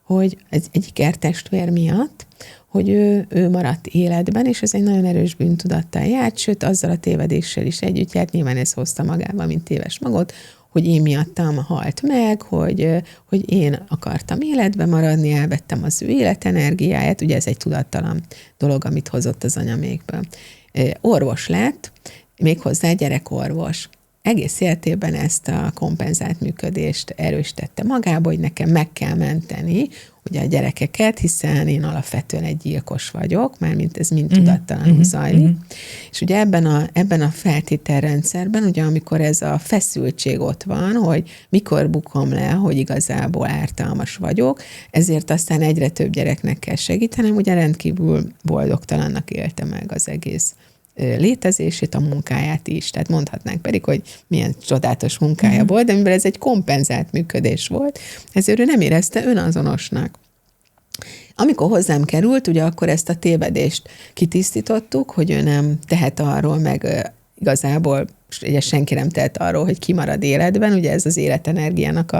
hogy egy ikertestvér miatt, hogy ő maradt életben, és ez egy nagyon erős bűntudattal járt, sőt, azzal a tévedéssel is együtt járt, nyilván ez hozta magával, mint téves magot, hogy én miattam halt meg, hogy én akartam életben maradni, elvettem az ő életenergiáját, ugye ez egy tudattalan dolog, amit hozott az anyamékből. Orvos lett, méghozzá gyerekorvos. egész életében ezt a kompenzált működést erősítette magába, hogy nekem meg kell menteni ugye a gyerekeket, hiszen én alapvetően egy gyilkos vagyok, mármint ez mind tudattalanul zajlik. És ugye ebben a feltételrendszerben, ugye amikor ez a feszültség ott van, hogy mikor bukom le, hogy igazából ártalmas vagyok, ezért aztán egyre több gyereknek kell segítenem, ugye rendkívül boldogtalannak élte meg az egész létezését, a munkáját is. Tehát mondhatnánk pedig, hogy milyen csodálatos munkája volt, de mivel ez egy kompenzált működés volt, ezért ő nem érezte önazonosnak. Amikor hozzám került, ugye akkor ezt a tévedést kitisztítottuk, hogy ő nem tehet arról, meg igazából ugye senki nem tehet arról, hogy kimarad életben, ugye ez az életenergiának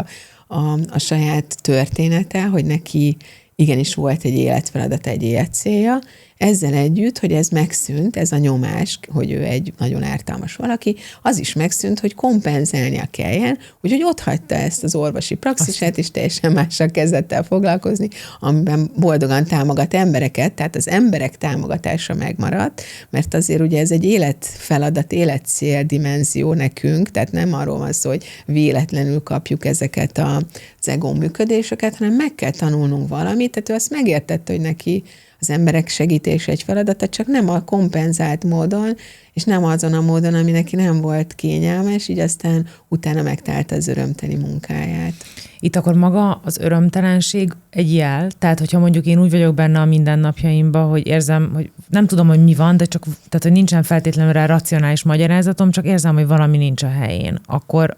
a saját története, hogy neki igenis volt egy életfeladat, egy életcélja. Ezzel együtt, hogy ez megszűnt, ez a nyomás, hogy ő egy nagyon ártalmas valaki, az is megszűnt, hogy kompenzálnia kelljen, úgyhogy ott hagyta ezt az orvosi praxisát, és teljesen mással kezdett el foglalkozni, amiben boldogan támogat embereket, tehát az emberek támogatása megmaradt, mert azért ugye ez egy életfeladat, életcél dimenzió nekünk, tehát nem arról van szó, hogy véletlenül kapjuk ezeket az ego működéseket, hanem meg kell tanulnunk valamit, tehát ő azt megértette, hogy neki az emberek segítése egy feladata, csak nem a kompenzált módon, és nem azon a módon, ami neki nem volt kényelmes, így aztán utána megtalálta az örömteli munkáját. Itt akkor maga az örömtelenség egy jel, tehát hogyha mondjuk én úgy vagyok benne a mindennapjaimban, hogy érzem, hogy nem tudom, hogy mi van, de csak, tehát hogy nincsen feltétlenül rá racionális magyarázatom, csak érzem, hogy valami nincs a helyén.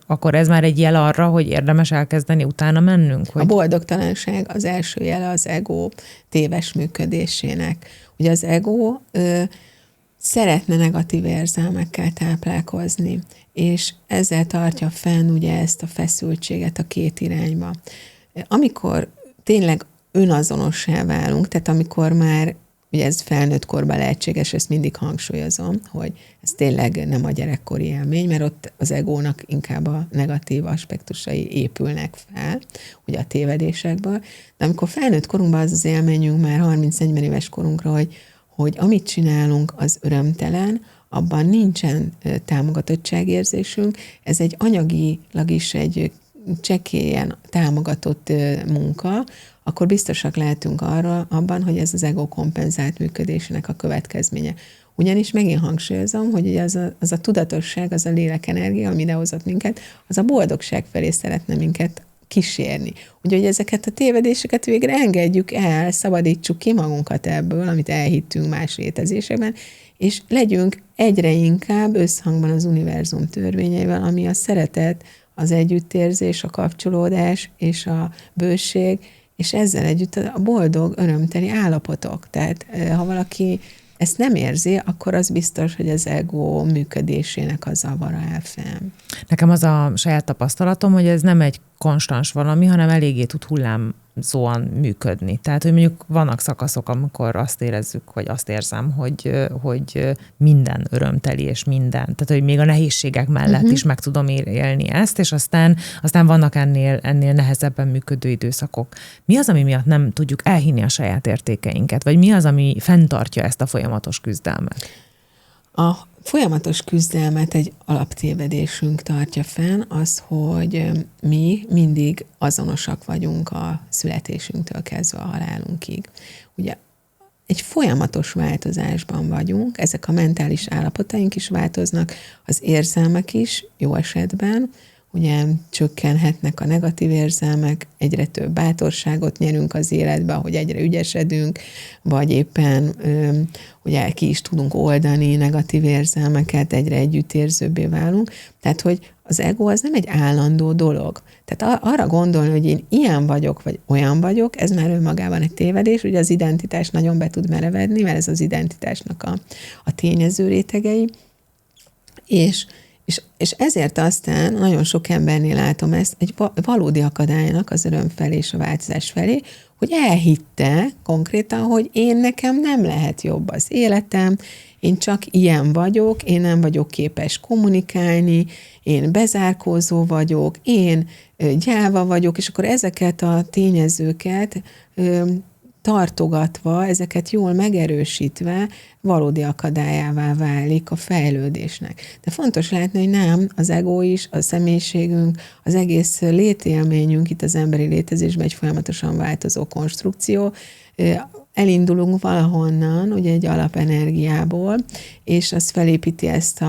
Akkor ez már egy jel arra, hogy érdemes elkezdeni utána mennünk? Hogy... A boldogtalanság az első jele az ego téves működésének. Ugye az ego szeretne negatív érzelmekkel táplálkozni, és ezzel tartja fenn ugye ezt a feszültséget a két irányba. Amikor tényleg önazonossá válunk, tehát amikor már, ugye ez felnőtt korban lehetséges, ezt mindig hangsúlyozom, hogy ez tényleg nem a gyerekkori élmény, mert ott az egónak inkább a negatív aspektusai épülnek fel, ugye a tévedésekből, de amikor felnőtt korunkban az az élményünk már 30-40 éves korunkra, hogy amit csinálunk, az örömtelen, abban nincsen támogatottságérzésünk, ez egy anyagilag is egy csekélyen támogatott munka, akkor biztosak lehetünk abban, hogy ez az ego kompenzált működésének a következménye. Ugyanis megint hangsúlyozom, hogy ugye az a tudatosság, az a lélekenergia, ami idehozott minket, az a boldogság felé szeretne minket kísérni. Úgyhogy ezeket a tévedéseket végre engedjük el, szabadítsuk ki magunkat ebből, amit elhittünk más létezésekben, és legyünk egyre inkább összhangban az univerzum törvényeivel, ami a szeretet, az együttérzés, a kapcsolódás és a bőség, és ezzel együtt a boldog, örömteli állapotok. Tehát ha valaki ezt nem érzi, akkor az biztos, hogy az ego működésének a zavara áll fenn. Nekem az a saját tapasztalatom, hogy ez nem egy konstans valami, hanem eléggé tud hullámzóan működni. Tehát, hogy mondjuk vannak szakaszok, amikor azt érezzük, vagy azt érzem, hogy minden örömteli, és minden. Tehát, hogy még a nehézségek mellett is meg tudom élni ezt, és aztán vannak ennél nehezebben működő időszakok. Mi az, ami miatt nem tudjuk elhinni a saját értékeinket? Vagy mi az, ami fenntartja ezt a folyamatos küzdelmet? A folyamatos küzdelmet egy alaptévedésünk tartja fenn, az, hogy mi mindig azonosak vagyunk a születésünktől kezdve a halálunkig. Ugye egy folyamatos változásban vagyunk, ezek a mentális állapotaink is változnak, az érzelmek is jó esetben, ugye csökkenhetnek a negatív érzelmek, egyre több bátorságot nyerünk az életbe, hogy egyre ügyesedünk, vagy éppen ugye ki is tudunk oldani negatív érzelmeket, egyre együttérzőbbé válunk. Tehát, hogy az ego az nem egy állandó dolog. Tehát arra gondolni, hogy én ilyen vagyok, vagy olyan vagyok, ez már önmagában egy tévedés, ugye az identitás nagyon be tud merevedni, mert ez az identitásnak a tényező rétegei, és ezért aztán nagyon sok embernél látom ezt egy valódi akadálynak az öröm felé és a változás felé, hogy elhitte konkrétan, hogy nekem nem lehet jobb az életem, én csak ilyen vagyok, én nem vagyok képes kommunikálni, én bezárkózó vagyok, én gyáva vagyok, és akkor ezeket a tényezőket tartogatva, ezeket jól megerősítve valódi akadályává válik a fejlődésnek. De fontos látni, hogy nem, az ego is, a személyiségünk, az egész létélményünk itt az emberi létezésben egy folyamatosan változó konstrukció. Elindulunk valahonnan, ugye egy alapenergiából, és az felépíti ezt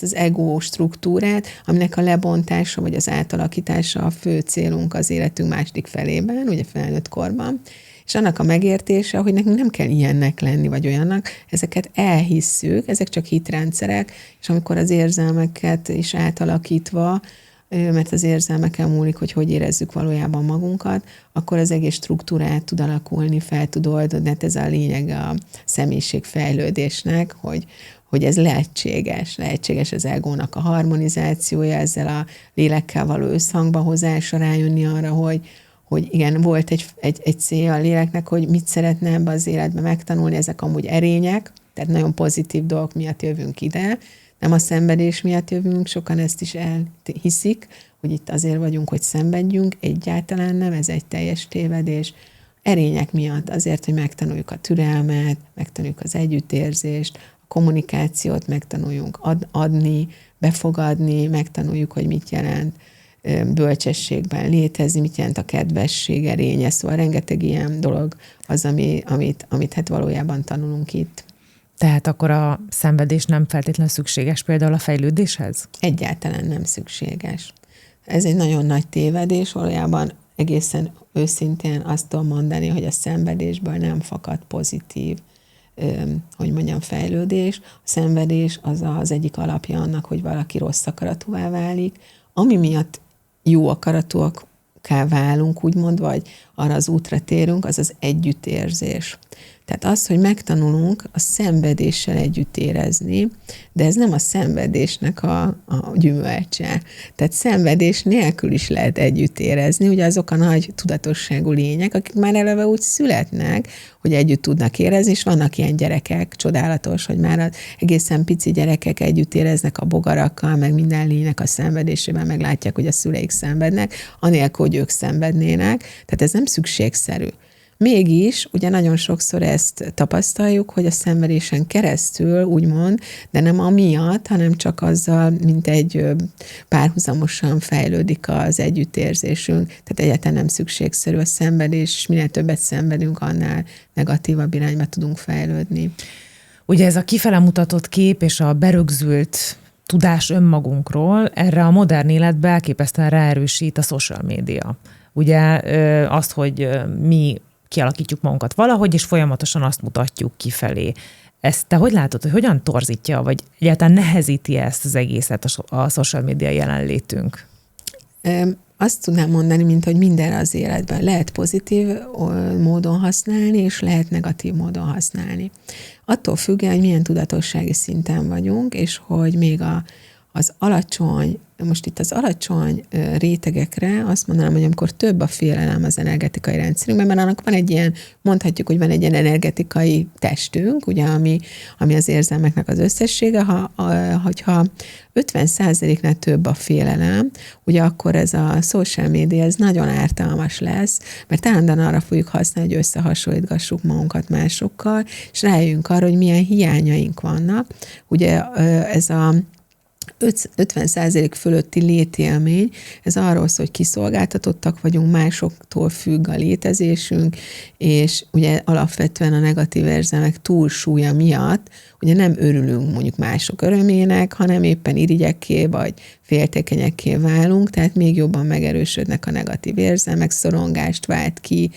az ego struktúrát, aminek a lebontása vagy az átalakítása a fő célunk az életünk második felében, ugye felnőtt korban, és annak a megértése, hogy nekünk nem kell ilyennek lenni, vagy olyannak, ezeket elhisszük, ezek csak hitrendszerek, és amikor az érzelmeket is átalakítva, mert az érzelmeken múlik, hogy érezzük valójában magunkat, akkor az egész struktúrát tud alakulni, fel tud oldani, hát ez a lényeg a személyiségfejlődésnek, hogy ez lehetséges az egónak a harmonizációja, ezzel a lélekkel való összhangba hozása, rájönni arra, hogy igen, volt egy célja a léleknek, hogy mit szeretne ebbe az életbe megtanulni, ezek amúgy erények, tehát nagyon pozitív dolgok miatt jövünk ide, nem a szenvedés miatt jövünk, sokan ezt is elhiszik, hogy itt azért vagyunk, hogy szenvedjünk, egyáltalán nem, ez egy teljes tévedés. Erények miatt, azért, hogy megtanuljuk a türelmet, megtanuljuk az együttérzést, a kommunikációt, megtanuljunk adni, befogadni, megtanuljuk, hogy mit jelent bölcsességben létezni, mit jelent a kedvesség erénye, szóval rengeteg ilyen dolog az, amit hát valójában tanulunk itt. Tehát akkor a szenvedés nem feltétlenül szükséges például a fejlődéshez? Egyáltalán nem szükséges. Ez egy nagyon nagy tévedés, valójában egészen őszintén azt tudom mondani, hogy a szenvedésből nem fakad pozitív, fejlődés. A szenvedés az egyik alapja annak, hogy valaki rossz akaratúvá válik, ami miatt jó akaratúakká válunk, úgymond, vagy arra az útra térünk, az az együttérzés. Tehát az, hogy megtanulunk a szenvedéssel együtt érezni, de ez nem a szenvedésnek a gyümölcse. Tehát szenvedés nélkül is lehet együtt érezni, ugye azok a nagy tudatosságú lények, akik már eleve úgy születnek, hogy együtt tudnak érezni, és vannak ilyen gyerekek, csodálatos, hogy már az egészen pici gyerekek együtt éreznek a bogarakkal, meg minden lénynek a szenvedésében, meglátják, hogy a szüleik szenvednek, anélkül, hogy ők szenvednének. Tehát ez nem szükségszerű. Mégis, ugye nagyon sokszor ezt tapasztaljuk, hogy a szenvedésen keresztül, úgymond, de nem amiatt, hanem csak azzal, mint egy párhuzamosan fejlődik az együttérzésünk. Tehát egyáltalán nem szükségszerű a szenvedés, és minél többet szenvedünk, annál negatívabb irányba tudunk fejlődni. Ugye ez a kifele mutatott kép és a berögzült tudás önmagunkról, erre a modern életben elképesztően ráerősít a social media. Ugye azt, hogy mi kialakítjuk magunkat valahogy, és folyamatosan azt mutatjuk kifelé. Ezt te hogy látod, hogy hogyan torzítja, vagy egyáltalán nehezíti ezt az egészet a social media jelenlétünk? Azt tudnám mondani, mint hogy minden az életben lehet pozitív módon használni, és lehet negatív módon használni. Attól függően, hogy milyen tudatossági szinten vagyunk, és hogy még az alacsony rétegekre azt mondanám, hogy amikor több a félelem az energetikai rendszerünkben, mert annak van egy ilyen, mondhatjuk, hogy van egy ilyen energetikai testünk, ugye, ami az érzelmeknek az összessége, hogyha 50%-nál több a félelem, ugye akkor ez a social media, ez nagyon ártalmas lesz, mert állandóan arra fogjuk használni, hogy összehasonlítgassuk magunkat másokkal, és rájöjjünk arra, hogy milyen hiányaink vannak. Ugye ez a 50% fölötti létélmény, ez arról szól, hogy kiszolgáltatottak vagyunk, másoktól függ a létezésünk, és ugye alapvetően a negatív érzelmek túlsúlya miatt ugye nem örülünk mondjuk mások örömének, hanem éppen irigyekké vagy féltékenyekké válunk, tehát még jobban megerősödnek a negatív érzelmek, szorongást vált ki,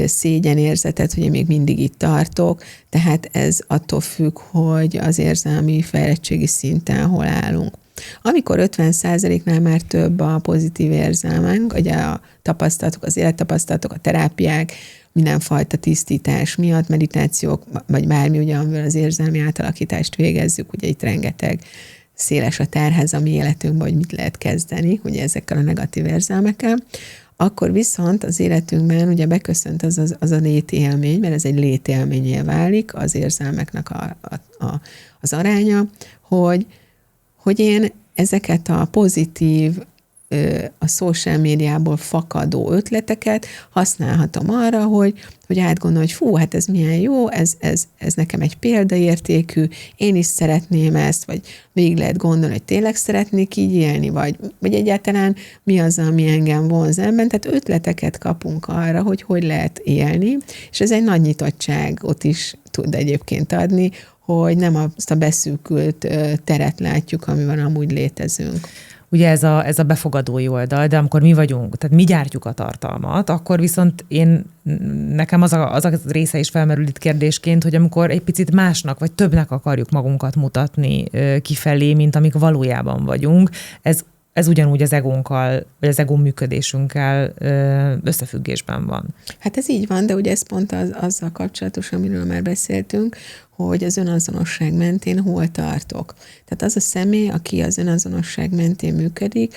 szégyenérzetet, hogy én még mindig itt tartok, tehát ez attól függ, hogy az érzelmi fejlettségi szinten hol állunk. Amikor 50%-nál már több a pozitív érzelmünk, ugye a tapasztalatok, az élettapasztalatok, a terápiák, mindenfajta tisztítás miatt, meditációk, vagy bármi, ugye, amivel az érzelmi átalakítást végezzük, ugye itt rengeteg széles a tárház a mi életünkben, hogy mit lehet kezdeni, ugye ezekkel a negatív érzelmekkel, akkor viszont az életünkben ugye beköszönt az a létélmény, mert ez egy létélményé válik, az érzelmeknek az aránya, hogy én ezeket a pozitív a social médiából fakadó ötleteket használhatom arra, hogy átgondolom, hogy fú, hát ez milyen jó, ez nekem egy példaértékű, én is szeretném ezt, vagy végig lehet gondolni, hogy tényleg szeretnék így élni, vagy egyáltalán mi az, ami engem vonz ebben. Tehát ötleteket kapunk arra, hogy lehet élni, és ez egy nagy nyitottságot is tud egyébként adni, hogy nem azt a beszűkült teret látjuk, amiben amúgy létezünk. Ugye ez a befogadói oldal, de amikor mi vagyunk, tehát mi gyártjuk a tartalmat, akkor viszont nekem az a része is felmerül itt kérdésként, hogy amikor egy picit másnak vagy többnek akarjuk magunkat mutatni kifelé, mint amik valójában vagyunk, ez ugyanúgy az egónkkal, vagy az egó működésünkkel összefüggésben van. Hát ez így van, de ugye ez pont azzal kapcsolatos, amiről már beszéltünk, hogy az önazonosság mentén hol tartok. Tehát az a személy, aki az önazonosság mentén működik,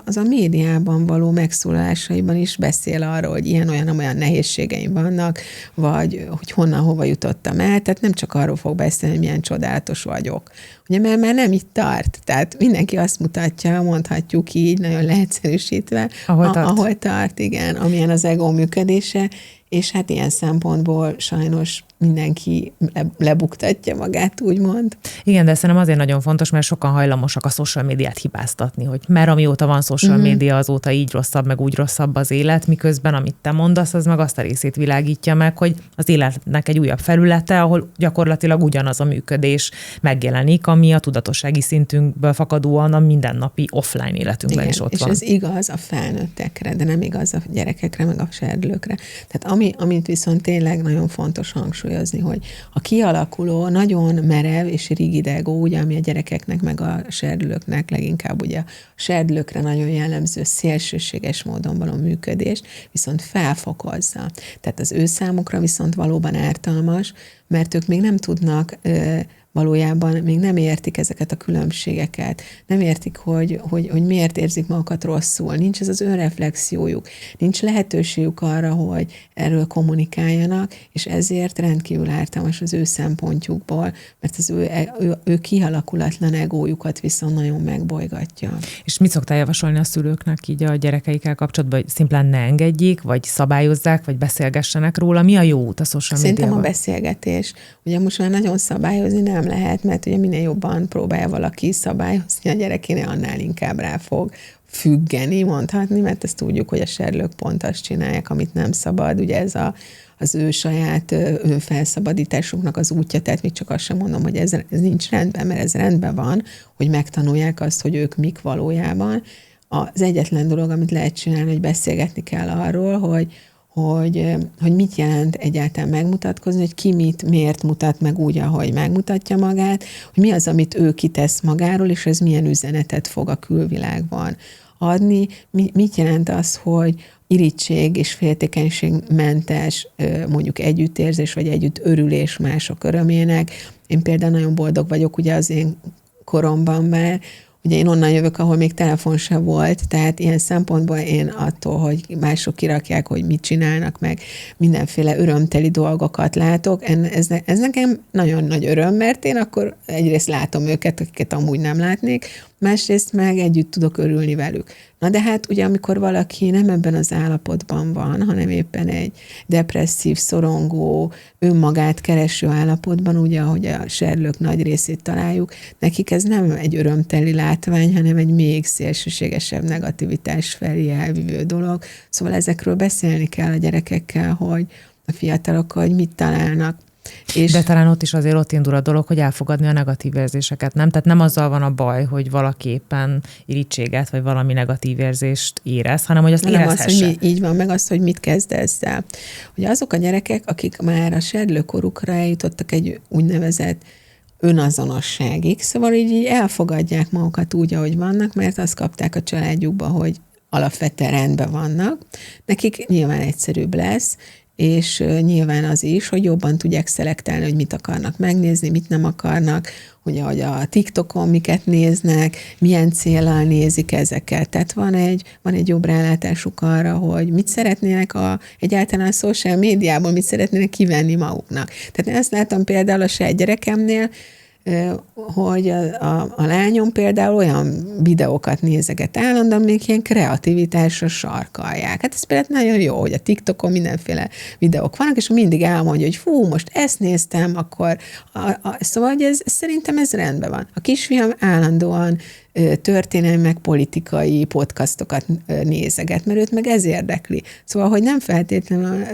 az a médiában való megszólalásaiban is beszél arról, hogy ilyen-olyan nehézségeim vannak, vagy hogy honnan, hova jutottam el. Tehát nem csak arról fog beszélni, hogy milyen csodálatos vagyok. Ugye, mert már nem itt tart. Tehát mindenki azt mutatja, mondhatjuk így, nagyon leegyszerűsítve, ahol tart, igen, amilyen az ego működése, és hát ilyen szempontból sajnos mindenki lebuktatja magát, úgymond. Igen, de szerintem azért nagyon fontos, mert sokan hajlamosak a social médiát hibáztatni, hogy mert amióta van social média, azóta így rosszabb, meg úgy rosszabb az élet, miközben amit te mondasz, az meg azt a részét világítja meg, hogy az életnek egy újabb felülete, ahol gyakorlatilag ugyanaz a működés megjelenik, ami a tudatossági szintünkből fakadóan a mindennapi offline életünkben is ott van. És ez igaz a felnőttekre, de nem igaz a gyerekekre, meg a serdülőkre. Tehát amit viszont tényleg nagyon fontos hangsúlyozni, hogy a kialakuló, nagyon merev és rigid ego, ugye, ami a gyerekeknek, meg a serdülőknek leginkább ugye a serdülőkre nagyon jellemző szélsőséges módon való működés, viszont felfokozza. Tehát az ő számukra viszont valóban ártalmas, mert ők még nem tudnak valójában még nem értik ezeket a különbségeket, nem értik, hogy miért érzik magukat rosszul, nincs ez az önreflexiójuk, nincs lehetőségük arra, hogy erről kommunikáljanak, és ezért rendkívül ártalmas az ő szempontjukból, mert az ő kialakulatlan egójukat viszont nagyon megbolygatja. És mit szoktál javasolni a szülőknek így a gyerekeikkel kapcsolatban, hogy szimplán ne engedjék, vagy szabályozzák, vagy beszélgessenek róla? Mi a jó út a social médiában? Szerintem a beszélgetés. Ugye most már nagyon szabályozni nem lehet, mert ugye minél jobban próbálja valaki szabályozni a gyerekénél, annál inkább rá fog függeni, mondhatni, mert ezt tudjuk, hogy a serdülők pont azt csinálják, amit nem szabad. Ugye ez az ő saját önfelszabadításuknak az útja, tehát még csak azt sem mondom, hogy ez nincs rendben, mert ez rendben van, hogy megtanulják azt, hogy ők mik valójában. Az egyetlen dolog, amit lehet csinálni, hogy beszélgetni kell arról, hogy mit jelent egyáltalán megmutatkozni, hogy ki miért mutat meg úgy, ahogy megmutatja magát, hogy mi az, amit ő kitesz magáról, és ez milyen üzenetet fog a külvilágban adni, mit jelent az, hogy irigység és féltékenységmentes mondjuk együttérzés, vagy együtt örülés mások örömének. Én például nagyon boldog vagyok, ugye az én koromban már, ugye én onnan jövök, ahol még telefon se volt, tehát ilyen szempontból én attól, hogy mások kirakják, hogy mit csinálnak, meg mindenféle örömteli dolgokat látok, ez nekem nagyon nagy öröm, mert én akkor egyrészt látom őket, akiket amúgy nem látnék, másrészt meg együtt tudok örülni velük. Na de hát ugye amikor valaki nem ebben az állapotban van, hanem éppen egy depresszív, szorongó, önmagát kereső állapotban, ugye ahogy a serdülők nagy részét találjuk, nekik ez nem egy örömteli látvány, hanem egy még szélsőségesebb negativitás felé elvívő dolog. Szóval ezekről beszélni kell a gyerekekkel, hogy a fiatalokkal, hogy mit találnak. De talán ott indul a dolog, hogy elfogadni a negatív érzéseket, nem? Tehát nem azzal van a baj, hogy valaki éppen irítséget, vagy valami negatív érzést érez, hanem hogy azt érezhesse. Az, hogy így van, meg az, hogy mit kezd ezzel. Ugye azok a gyerekek, akik már a serdülőkorukra eljutottak egy úgynevezett önazonosságig, szóval így elfogadják magukat úgy, ahogy vannak, mert azt kapták a családjukba, hogy alapvetően rendben vannak. Nekik nyilván egyszerűbb lesz, és nyilván az is, hogy jobban tudják szelektálni, hogy mit akarnak megnézni, mit nem akarnak, hogy a TikTokon miket néznek, milyen céllal nézik ezeket. Tehát van egy jobb rálátásuk arra, hogy mit szeretnének egyáltalán a social médiából, mit szeretnének kivenni maguknak. Tehát én ezt látom például a saját gyerekemnél, hogy a lányom például olyan videókat nézeget állandóan, még ilyen kreativitásra sarkalják. Hát ez például nagyon jó, hogy a TikTokon mindenféle videók vannak, és mindig elmondja, hogy fú, most ezt néztem, akkor szóval, hogy szerintem ez rendben van. A kisfiam állandóan történelmi, meg politikai podcastokat nézeget, mert őt meg ez érdekli. Szóval, hogy nem feltétlenül,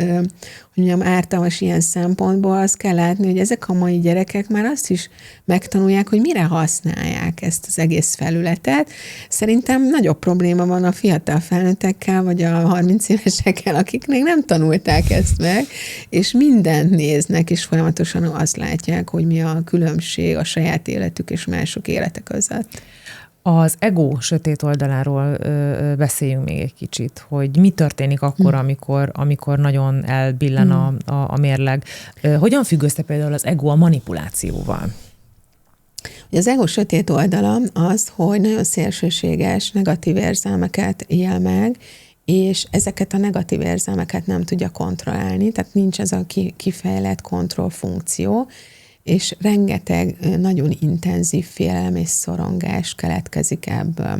hogy mondjam, ártalmas ilyen szempontból, azt kell látni, hogy ezek a mai gyerekek már azt is megtanulják, hogy mire használják ezt az egész felületet. Szerintem nagyobb probléma van a fiatal felnőttekkel, vagy a 30 évesekkel, akik még nem tanulták ezt meg, és mindent néznek, és folyamatosan azt látják, hogy mi a különbség a saját életük és mások élete között. Az ego sötét oldaláról beszéljünk még egy kicsit, hogy mi történik akkor, amikor nagyon elbillen a mérleg. Hogyan függ össze például az ego a manipulációval? Az ego sötét oldala az, hogy nagyon szélsőséges, negatív érzelmeket él meg, és ezeket a negatív érzelmeket nem tudja kontrollálni, tehát nincs ez a kifejlett kontrollfunkció, és rengeteg nagyon intenzív félelem és szorongás keletkezik ebből.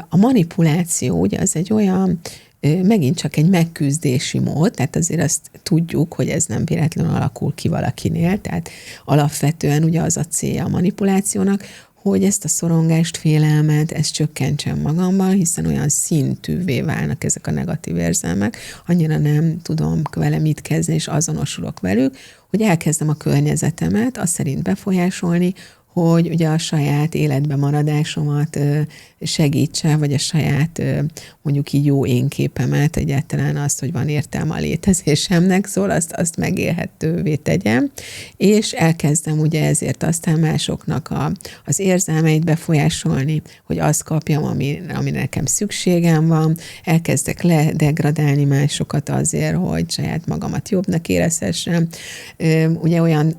A manipuláció ugye az egy olyan, megint csak egy megküzdési mód, tehát azért azt tudjuk, hogy ez nem véletlenül alakul ki valakinél, tehát alapvetően ugye az a célja a manipulációnak, hogy ezt a szorongást, félelmet, ezt csökkentsem magamban, hiszen olyan szintűvé válnak ezek a negatív érzelmek, annyira nem tudom vele mit kezdeni, és azonosulok velük, hogy elkezdem a környezetemet azt szerint befolyásolni, hogy ugye a saját életbe maradásomat segítse, vagy a saját mondjuk így jó énképemet, egyáltalán azt, hogy van értelme a létezésemnek, szóval azt megélhetővé tegyem, és elkezdem ugye ezért aztán másoknak az érzelmeit befolyásolni, hogy azt kapjam, ami nekem szükségem van, elkezdek ledegradálni másokat azért, hogy saját magamat jobbnak érezhessem, ugye olyan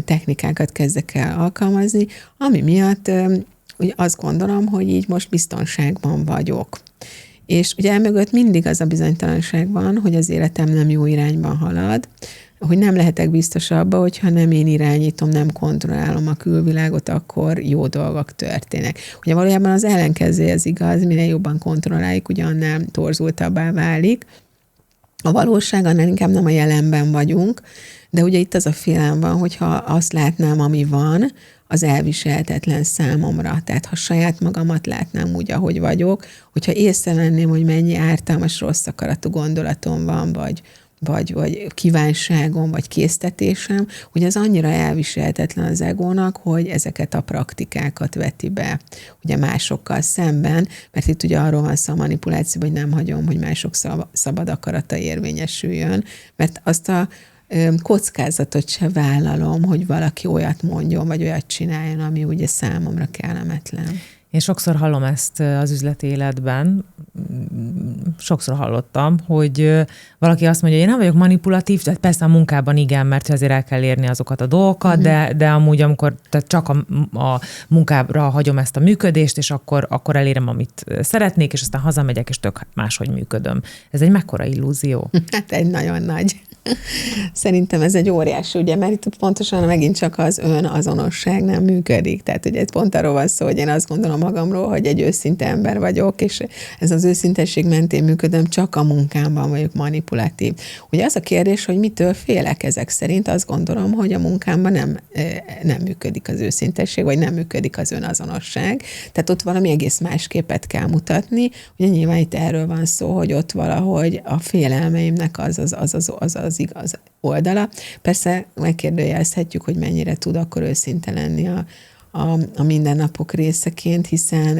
technikákat kezdek el alkalmazni, ami miatt ugye azt gondolom, hogy így most biztonságban vagyok. És ugye emögött mindig az a bizonytalanság van, hogy az életem nem jó irányban halad, hogy nem lehetek biztos abba, hogyha nem én irányítom, nem kontrollálom a külvilágot, akkor jó dolgok történnek. Ugye valójában az ellenkezője az igaz, minél jobban kontrolláljuk, ugye annál torzultabbá válik. A valóság annál inkább nem a jelenben vagyunk, de ugye itt az a félelem van, hogyha azt látnám, ami van, az elviselhetetlen számomra. Tehát ha saját magamat látnám úgy, ahogy vagyok, hogyha észrevenném, hogy mennyi ártalmas, rossz akaratú gondolatom van, vagy kívánságom, vagy késztetésem, hogy az annyira elviselhetetlen az egónak, hogy ezeket a praktikákat veti be ugye másokkal szemben, mert itt ugye arról van szó a manipulációban, hogy nem hagyom, hogy mások szabad akarata érvényesüljön, mert azt a kockázatot se vállalom, hogy valaki olyat mondjon, vagy olyat csináljon, ami ugye számomra kellemetlen. Én sokszor hallom ezt az üzleti életben, sokszor hallottam, hogy valaki azt mondja, hogy én nem vagyok manipulatív, tehát persze a munkában igen, mert azért el kell érni azokat a dolgokat, de amúgy amikor tehát csak a munkára hagyom ezt a működést, és akkor elérem, amit szeretnék, és aztán hazamegyek, és tök máshogy működöm. Ez egy mekkora illúzió? Hát egy nagyon nagy. Szerintem ez egy óriási, ugye, mert itt pontosan megint csak az önazonosság nem működik. Tehát ugye pont arról van szó, hogy én azt gondolom magamról, hogy egy őszinte ember vagyok, és ez az őszintesség mentén működöm, csak a munkámban vagyok manipulatív. Ugye az a kérdés, hogy mitől félek ezek szerint, azt gondolom, hogy a munkámban nem működik az őszintesség, vagy nem működik az önazonosság. Tehát ott valami egész más képet kell mutatni. Ugye nyilván itt erről van szó, hogy ott valahogy a félelmeimnek az igaz oldala. Persze megkérdőjelezhetjük, hogy mennyire tud akkor őszinte lenni a mindennapok részeként, hiszen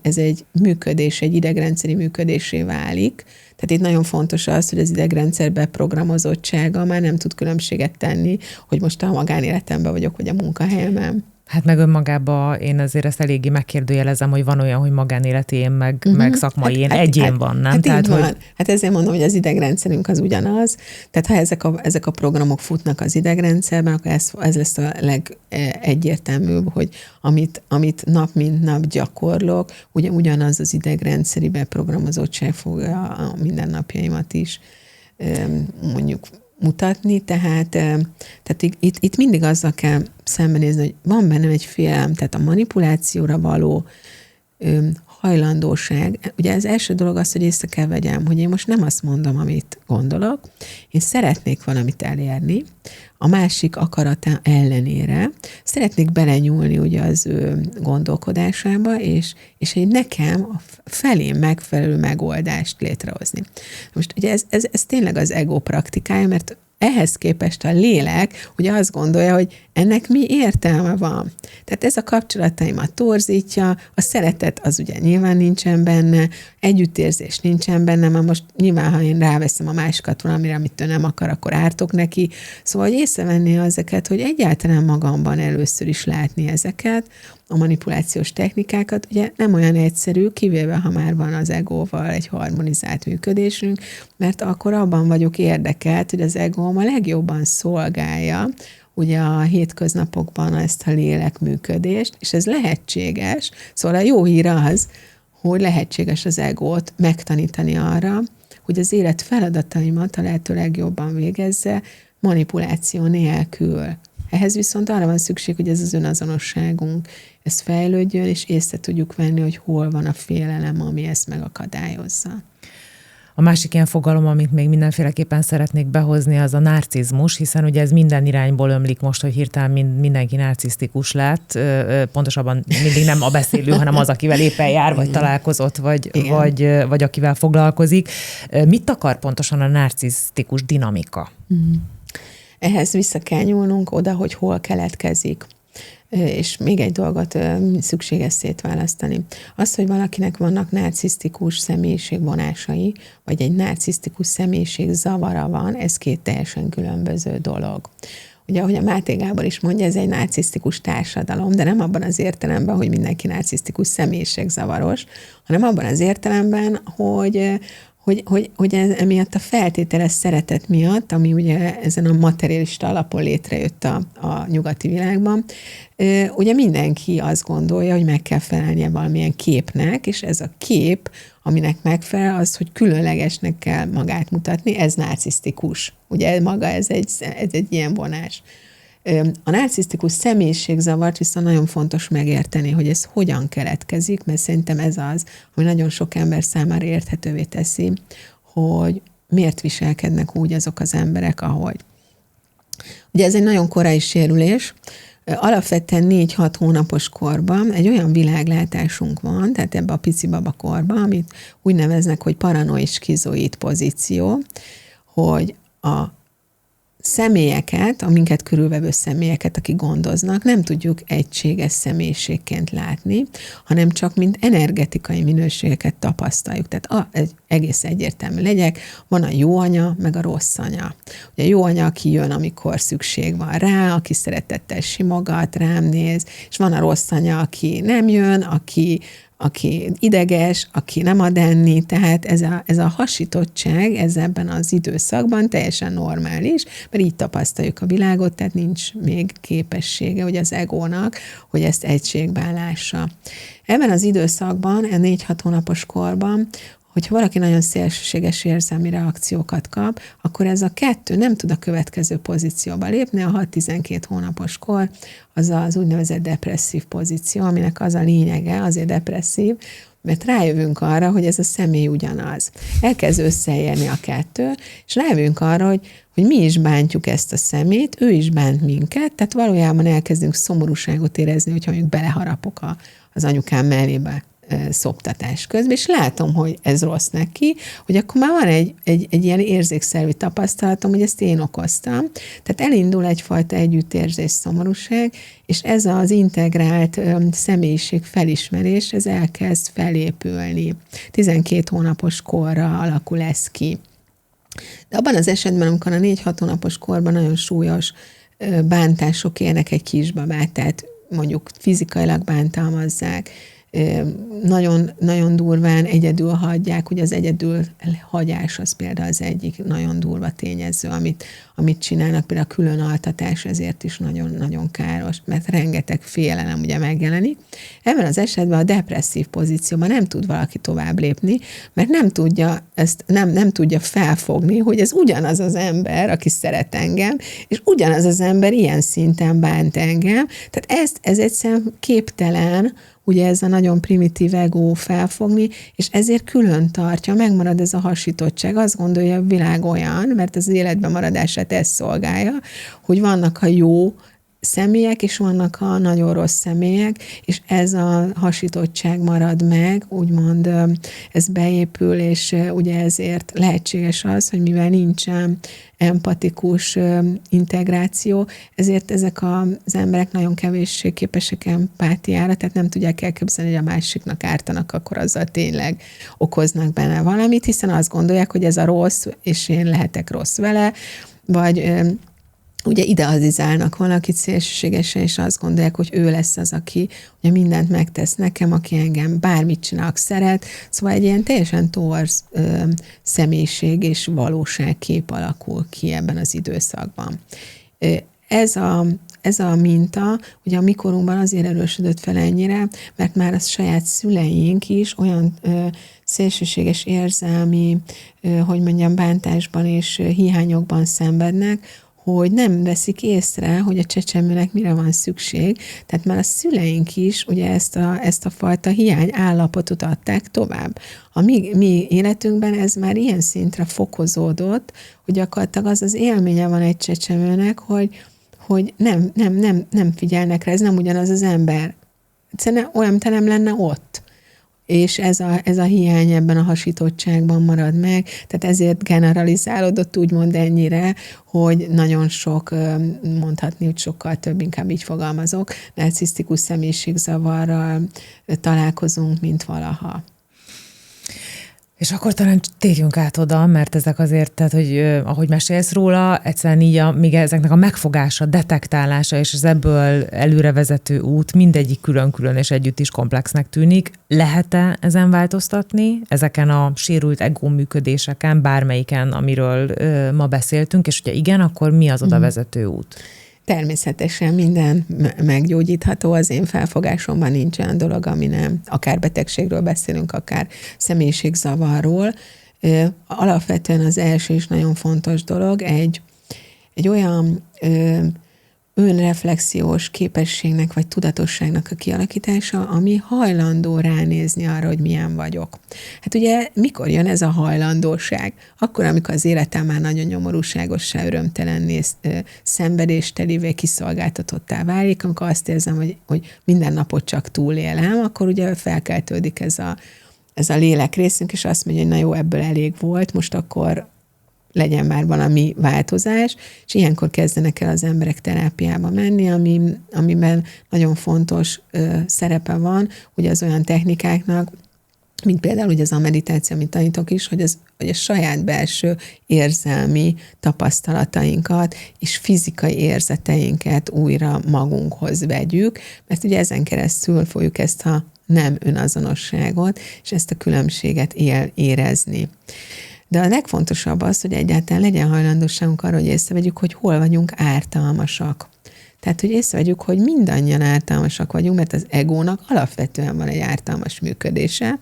ez egy működés, egy idegrendszeri működésé válik. Tehát itt nagyon fontos az, hogy az idegrendszer beprogramozottsága már nem tud különbséget tenni, hogy most a magánéletemben vagyok, vagy a munkahelyemen. Hát meg önmagában én azért ezt eléggé megkérdőjelezem, hogy van olyan, hogy magánéleti én, meg szakmai én, egyén van, nem? Hát Tehát, így van. hogy... Hát ezért mondom, hogy az idegrendszerünk az ugyanaz. Tehát ha ezek a programok futnak az idegrendszerben, akkor ez lesz a legegyértelműbb, hogy amit nap mint nap gyakorlok, ugyanaz az idegrendszeri beprogramozottság fogja a mindennapjaimat is mondjuk tudjuk mutatni, tehát itt mindig azzal kell szembenézni, hogy van bennem egy félelem, tehát a manipulációra való hajlandóság. Ugye az első dolog az, hogy észre kell vegyem, hogy én most nem azt mondom, amit gondolok, én szeretnék valamit elérni, a másik akarata ellenére, szeretnék belenyúlni ugye az ő gondolkodásába, és egy nekem a felém megfelelő megoldást létrehozni. Most ugye ez tényleg az ego praktikája, mert ehhez képest a lélek ugye azt gondolja, hogy ennek mi értelme van. Tehát ez a kapcsolataimat torzítja, a szeretet az ugye nyilván nincsen benne, együttérzés nincsen benne, mert most nyilván, ha én ráveszem a másikat valamire, amit ő nem akar, akkor ártok neki. Szóval, hogy észrevenni ezeket, hogy egyáltalán magamban először is látni ezeket, a manipulációs technikákat, ugye nem olyan egyszerű, kivéve, ha már van az egóval egy harmonizált működésünk, mert akkor abban vagyok érdekelt, hogy az egóm a legjobban szolgálja ugye a hétköznapokban ezt a lélekműködést, és ez lehetséges. Szóval a jó hír az, hogy lehetséges az egót megtanítani arra, hogy az élet feladataimat a lehető legjobban végezze, manipuláció nélkül. Ehhez viszont arra van szükség, hogy ez az önazonosságunk, ez fejlődjön, és észre tudjuk venni, hogy hol van a félelem, ami ezt megakadályozza. A másik ilyen fogalom, amit még mindenféleképpen szeretnék behozni, az a narcizmus, hiszen ugye ez minden irányból ömlik most, hogy hirtelen mindenki narcisztikus lett, pontosabban mindig nem a beszélő, hanem az, akivel éppen jár, vagy találkozott, vagy akivel foglalkozik. Mit akar pontosan a narcisztikus dinamika? Ehhez vissza kell nyúlnunk oda, hogy hol keletkezik. És még egy dolgot szükséges szétválasztani. Az, hogy valakinek vannak narcisztikus személyiségvonásai, vagy egy narcisztikus személyiség zavara van, ez két teljesen különböző dolog. Ugye, ahogy a Máté Gábor is mondja, ez egy narcisztikus társadalom, de nem abban az értelemben, hogy mindenki narcisztikus személyiségzavaros, hanem abban az értelemben, hogy emiatt a feltételes szeretet miatt, ami ugye ezen a materialista alapon létrejött a nyugati világban, ugye mindenki azt gondolja, hogy meg kell felelnie valamilyen képnek, és ez a kép, aminek megfelel, az, hogy különlegesnek kell magát mutatni, ez narcisztikus. Ugye maga ez egy ilyen vonás. A narcisztikus személyiségzavart viszont nagyon fontos megérteni, hogy ez hogyan keletkezik, mert szerintem ez az, ami nagyon sok ember számára érthetővé teszi, hogy miért viselkednek úgy azok az emberek, ahogy. Ugye ez egy nagyon korai sérülés, alapvetően 4-6 hónapos korban egy olyan világlátásunk van, tehát ebbe a pici babakorban, amit úgy neveznek, hogy paranoid skizoid pozíció, hogy a személyeket, a minket körülvevő személyeket, akik gondoznak, nem tudjuk egységes személyiségként látni, hanem csak mint energetikai minőségeket tapasztaljuk. Tehát egész egyértelmű legyek, van a jó anya, meg a rossz anya. Ugye a jó anya, aki jön, amikor szükség van rá, aki szeretettel simogat, rám néz, és van a rossz anya, aki nem jön, aki ideges, aki nem ad enni, tehát ez a hasítottság ez ebben az időszakban teljesen normális, mert így tapasztaljuk a világot, tehát nincs még képessége, hogy az egónak, hogy ezt egységben lássa. Ebben az időszakban, 4-6 hónapos korban, hogyha valaki nagyon szélsőséges érzelmi reakciókat kap, akkor ez a 2 nem tud a következő pozícióba lépni, a 6-12 hónapos kor, az az úgynevezett depresszív pozíció, aminek az a lényege, azért depresszív, mert rájövünk arra, hogy ez a személy ugyanaz. Elkezd összeérni a 2, és rájövünk arra, hogy mi is bántjuk ezt a szemét, ő is bánt minket, tehát valójában elkezdünk szomorúságot érezni, hogyha mondjuk beleharapok az anyukám mellébe szoptatás közben, és látom, hogy ez rossz neki, hogy akkor már van egy ilyen érzékszervi tapasztalatom, hogy ezt én okoztam. Tehát elindul egyfajta együttérzés, szomorúság, és ez az integrált személyiség felismerés, ez elkezd felépülni. 12 hónapos korra alakul ez ki. De abban az esetben, amikor a 4-6 hónapos korban nagyon súlyos bántások érnek egy kisbabát, tehát mondjuk fizikailag bántalmazzák, nagyon, nagyon durván egyedül hagyják, ugye az egyedül hagyás az például az egyik nagyon durva tényező, amit csinálnak, például a különaltatás ezért is nagyon-nagyon káros, mert rengeteg félelem ugye megjelenik. Ebben az esetben a depresszív pozícióban nem tud valaki tovább lépni, mert nem tudja ezt, nem tudja felfogni, hogy ez ugyanaz az ember, aki szeret engem, és ugyanaz az ember ilyen szinten bánt engem. Tehát ez egyszerűen képtelen, ugye ez a nagyon primitív ego felfogni, és ezért külön tartja, megmarad ez a hasítottság. Azt gondolja, a világ olyan, mert az életben maradását ez szolgálja, hogy vannak a jó személyek, és vannak a nagyon rossz személyek, és ez a hasítottság marad meg, úgymond ez beépül, és ugye ezért lehetséges az, hogy mivel nincsen empatikus integráció, ezért ezek az emberek nagyon kevéssé képesek empátiára, tehát nem tudják elképzelni, hogy a másiknak ártanak, akkor azzal tényleg okoznak benne valamit, hiszen azt gondolják, hogy ez a rossz, és én lehetek rossz vele, vagy ugye idealizálnak valakit szélsőségesen, és azt gondolják, hogy ő lesz az, aki ugye mindent megtesz nekem, aki engem bármit csinálok, szeret. Szóval egy ilyen teljesen torz személyiség és valóságkép alakul ki ebben az időszakban. Ez a minta, ugye a mi korunkban azért erősödött fel ennyire, mert már a saját szüleink is olyan szélsőséges érzelmi, bántásban és hiányokban szenvednek, hogy nem veszik észre, hogy a csecsemőnek mire van szükség. Tehát már a szüleink is ugye ezt a fajta hiány állapotot adták tovább. A mi életünkben ez már ilyen szintre fokozódott, hogy gyakorlatilag az élménye van egy csecsemőnek, hogy nem figyelnek rá, ez nem ugyanaz az ember. Egyszerűen olyan, te nem lenne ott. És ez a hiány ebben a hasítottságban marad meg, tehát ezért generalizálódott úgymond ennyire, hogy nagyon sok, mondhatni, hogy sokkal több, inkább így fogalmazok, narcisztikus személyiségzavarral találkozunk, mint valaha. És akkor talán térjünk át oda, mert ezek azért, tehát, hogy ahogy mesélsz róla, egyszerűen így még ezeknek a megfogása, detektálása és az ebből előrevezető út mindegyik külön-külön és együtt is komplexnek tűnik. Lehet-e ezen változtatni, ezeken a sérült ego működéseken, bármelyiken, amiről ma beszéltünk, és hogyha igen, akkor mi az oda vezető út? Természetesen minden meggyógyítható, az én felfogásomban nincs olyan dolog, ami nem, akár betegségről beszélünk, akár személyiségzavarról. Alapvetően az első is nagyon fontos dolog, egy olyan önreflexiós képességnek vagy tudatosságnak a kialakítása, ami hajlandó ránézni arra, hogy milyen vagyok. Hát ugye mikor jön ez a hajlandóság? Akkor, amikor az életem már nagyon nyomorúságossá, örömtelenné, szenvedéstelivé, kiszolgáltatottá válik, amikor azt érzem, hogy minden napot csak túlélem, akkor ugye felkeltődik ez a lélek részünk, és azt mondja, hogy na jó, ebből elég volt, most akkor legyen már valami változás, és ilyenkor kezdenek el az emberek terápiába menni, amiben nagyon fontos szerepe van, ugye az olyan technikáknak, mint például ugye az a meditáció, amit tanítok is, hogy a saját belső érzelmi tapasztalatainkat és fizikai érzeteinket újra magunkhoz vegyük, mert ugye ezen keresztül fogjuk ezt a nem önazonosságot, és ezt a különbséget érezni. De a legfontosabb az, hogy egyáltalán legyen hajlandóságunk arra, hogy észrevegyük, hogy hol vagyunk ártalmasak. Tehát, hogy észrevegyük, hogy mindannyian ártalmasak vagyunk, mert az egónak alapvetően van egy ártalmas működése,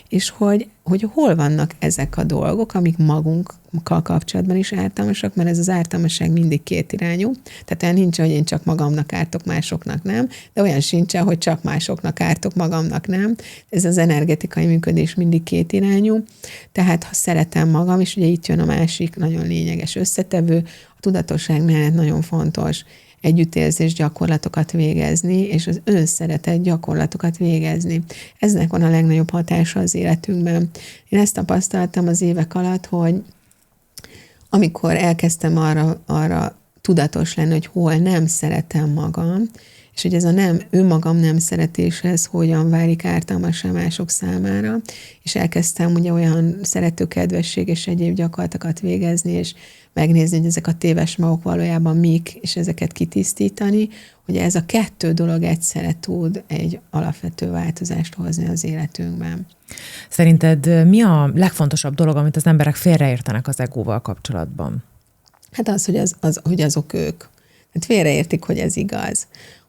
és hogy hol vannak ezek a dolgok, amik magunkkal kapcsolatban is ártalmasak, mert ez az ártalmasság mindig kétirányú. Tehát olyan nincs, hogy én csak magamnak ártok, másoknak nem, de olyan sincsen, hogy csak másoknak ártok, magamnak nem. Ez az energetikai működés mindig kétirányú. Tehát, ha szeretem magam, és ugye itt jön a másik nagyon lényeges összetevő, a tudatosság mellett nagyon fontos együttérzés gyakorlatokat végezni, és az önszeretet gyakorlatokat végezni. Eznek van a legnagyobb hatása az életünkben. Én ezt tapasztaltam az évek alatt, hogy amikor elkezdtem arra tudatos lenni, hogy hol nem szeretem magam, és hogy ez a önmagam nem szeretéshez hogyan válik ártalmassá mások számára, és elkezdtem ugye olyan szeretőkedvesség és egyéb gyakorlatokat végezni, és megnézni, hogy ezek a téves magok valójában mik, és ezeket kitisztítani, hogy ez a kettő dolog egyszerre tud egy alapvető változást hozni az életünkben. Szerinted mi a legfontosabb dolog, amit az emberek félreértenek az egóval kapcsolatban? Hát az, hogy azok ők. Hát félreértik, hogy ez igaz.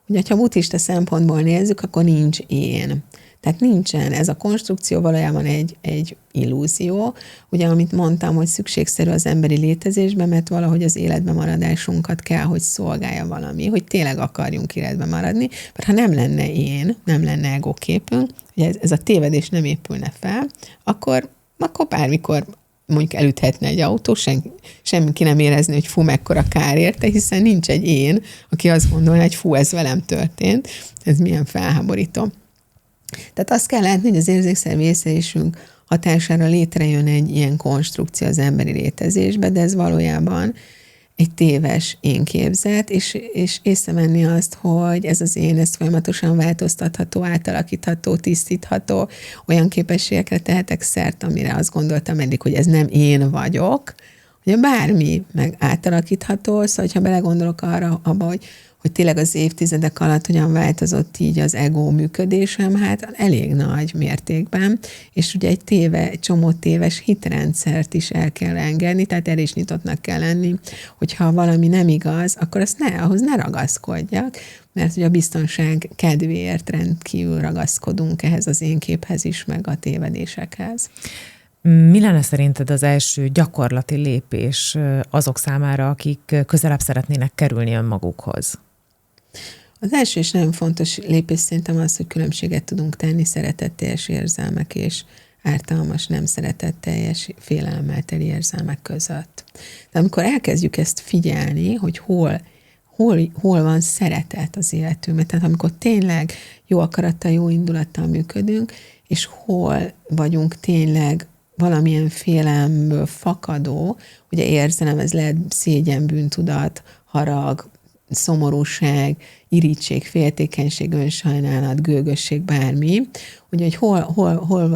Ugye, ha buddhista szempontból nézzük, akkor nincs én. Tehát nincsen. Ez a konstrukció valójában egy illúzió. Ugye, amit mondtam, hogy szükségszerű az emberi létezésben, mert valahogy az életben maradásunkat kell, hogy szolgálja valami, hogy tényleg akarjunk életben maradni, mert ha nem lenne én, nem lenne egóképünk, ugye ez a tévedés nem épülne fel, akkor bármikor mondjuk elüthetne egy autó, senki nem érezni, hogy fú, mekkora kár érte, hiszen nincs egy én, aki azt gondolja, hogy fú, ez velem történt, ez milyen felháborító. Tehát azt kell látni, hogy az érzékszervi észlelésünk hatására létrejön egy ilyen konstrukció az emberi létezésbe, de ez valójában egy téves énképzet, és észrevenni azt, hogy ez az én, ez folyamatosan változtatható, átalakítható, tisztítható, olyan képességekre tehetek szert, amire azt gondoltam eddig, hogy ez nem én vagyok, hogy bármi meg átalakítható, szóval, ha belegondolok abba, hogy tényleg az évtizedek alatt hogyan változott így az ego működésem, hát elég nagy mértékben, és ugye egy csomó téves hitrendszert is el kell engedni, tehát el is nyitottnak kell lenni, hogyha valami nem igaz, akkor ahhoz ne ragaszkodjak, mert ugye a biztonság kedvéért rendkívül ragaszkodunk ehhez az én képhez is, meg a tévedésekhez. Mi lenne szerinted az első gyakorlati lépés azok számára, akik közelebb szeretnének kerülni önmagukhoz? Az első és nagyon fontos lépés szerintem az, hogy különbséget tudunk tenni szeretetteljes érzelmek és ártalmas, nem szeretetteljes, félelemmel teli érzelmek között. De amikor elkezdjük ezt figyelni, hogy hol van szeretet az életünkben, tehát amikor tényleg jó akarattal, jó indulattal működünk, és hol vagyunk tényleg valamilyen félelemből fakadó, ugye érzelem, ez lehet szégyen, bűntudat, harag, szomorúság, irigység, féltékenység, önsajnálat, gőgösség, bármi, ugye, hogy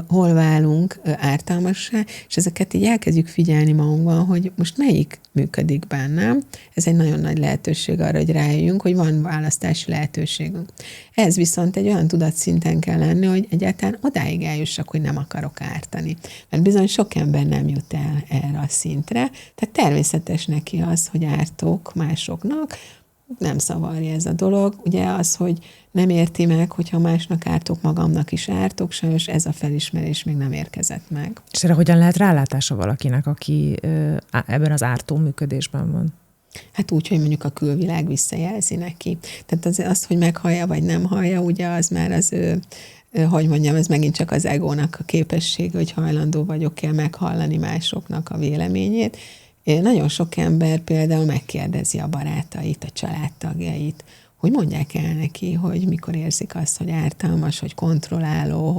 hol válunk ártalmassá, és ezeket így elkezdjük figyelni magunkban, hogy most melyik működik bennem. Ez egy nagyon nagy lehetőség arra, hogy rájöjjünk, hogy van választási lehetőségünk. Ez viszont egy olyan tudatszinten kell lenni, hogy egyáltalán odáig eljussak, hogy nem akarok ártani. Mert bizony sok ember nem jut el erre a szintre, tehát természetes neki az, hogy ártok másoknak, nem szavarja ez a dolog. Ugye az, hogy nem érti meg, hogyha másnak ártok, magamnak is ártok, sajnos ez a felismerés még nem érkezett meg. És erre hogyan lehet rálátása valakinek, aki ebben az ártó működésben van? Hát úgy, hogy mondjuk a külvilág visszajelzi neki. Tehát az, hogy meghallja vagy nem hallja, ugye az már az ő, hogy mondjam, ez megint csak az egónak a képessége, hogy hajlandó vagyok-e meghallani másoknak a véleményét. Nagyon sok ember például megkérdezi a barátait, a családtagjait, hogy mondják el neki, hogy mikor érzik azt, hogy ártalmas, hogy kontrolláló,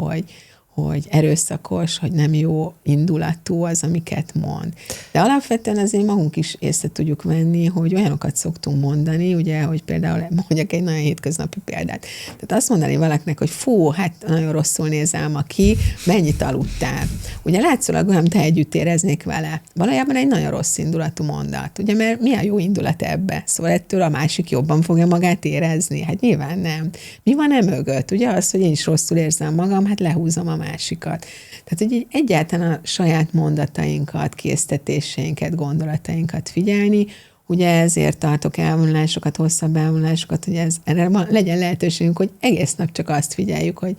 hogy erőszakos, hogy nem jó indulatú az, amiket mond. De alapvetően azért magunk is észre tudjuk venni, hogy olyanokat szoktunk mondani, ugye, hogy például mondjak egy nagyon hétköznapi példát. Tehát azt mondani valakinek, hogy fú, hát nagyon rosszul nézel ma ki, mennyit aludtál. Ugye látszólag olyan, te együtt éreznék vele. Valójában egy nagyon rossz indulatú mondat, ugye, mert mi a jó indulat ebbe? Szóval ettől a másik jobban fogja magát érezni? Hát nyilván nem. Mi van mögött? Ugye az, hogy én is rosszul érzem magam, hát lehúzom a másikat. Tehát, hogy így egyáltalán a saját mondatainkat, késztetéseinket, gondolatainkat figyelni, ugye ezért tartok elvonulásokat, hosszabb elvonulásokat, hogy erre legyen lehetőségünk, hogy egész nap csak azt figyeljük, hogy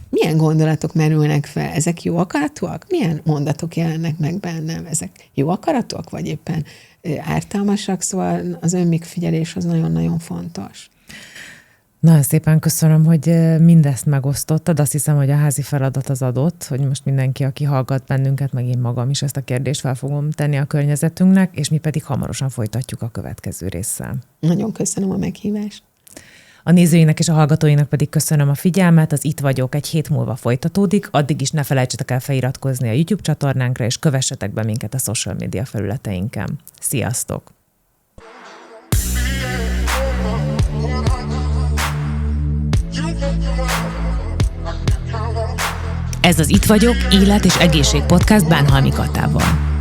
milyen gondolatok merülnek fel, ezek jó akaratúak? Milyen mondatok jelennek meg bennem? Ezek jó akaratúak, vagy éppen ártalmasak? Szóval az önmegfigyelés az nagyon-nagyon fontos. Nagyon szépen köszönöm, hogy mindezt megosztottad. Azt hiszem, hogy a házi feladat az adott, hogy most mindenki, aki hallgat bennünket, meg én magam is ezt a kérdést fel fogom tenni a környezetünknek, és mi pedig hamarosan folytatjuk a következő résszel. Nagyon köszönöm a meghívást. A nézőinek és a hallgatóinak pedig köszönöm a figyelmet, az Itt vagyok egy hét múlva folytatódik, addig is ne felejtsetek el feliratkozni a YouTube csatornánkra, és kövessetek be minket a social media felületeinken. Sziasztok! Ez az Itt vagyok, élet és egészség podcast Bánhalmi Katával.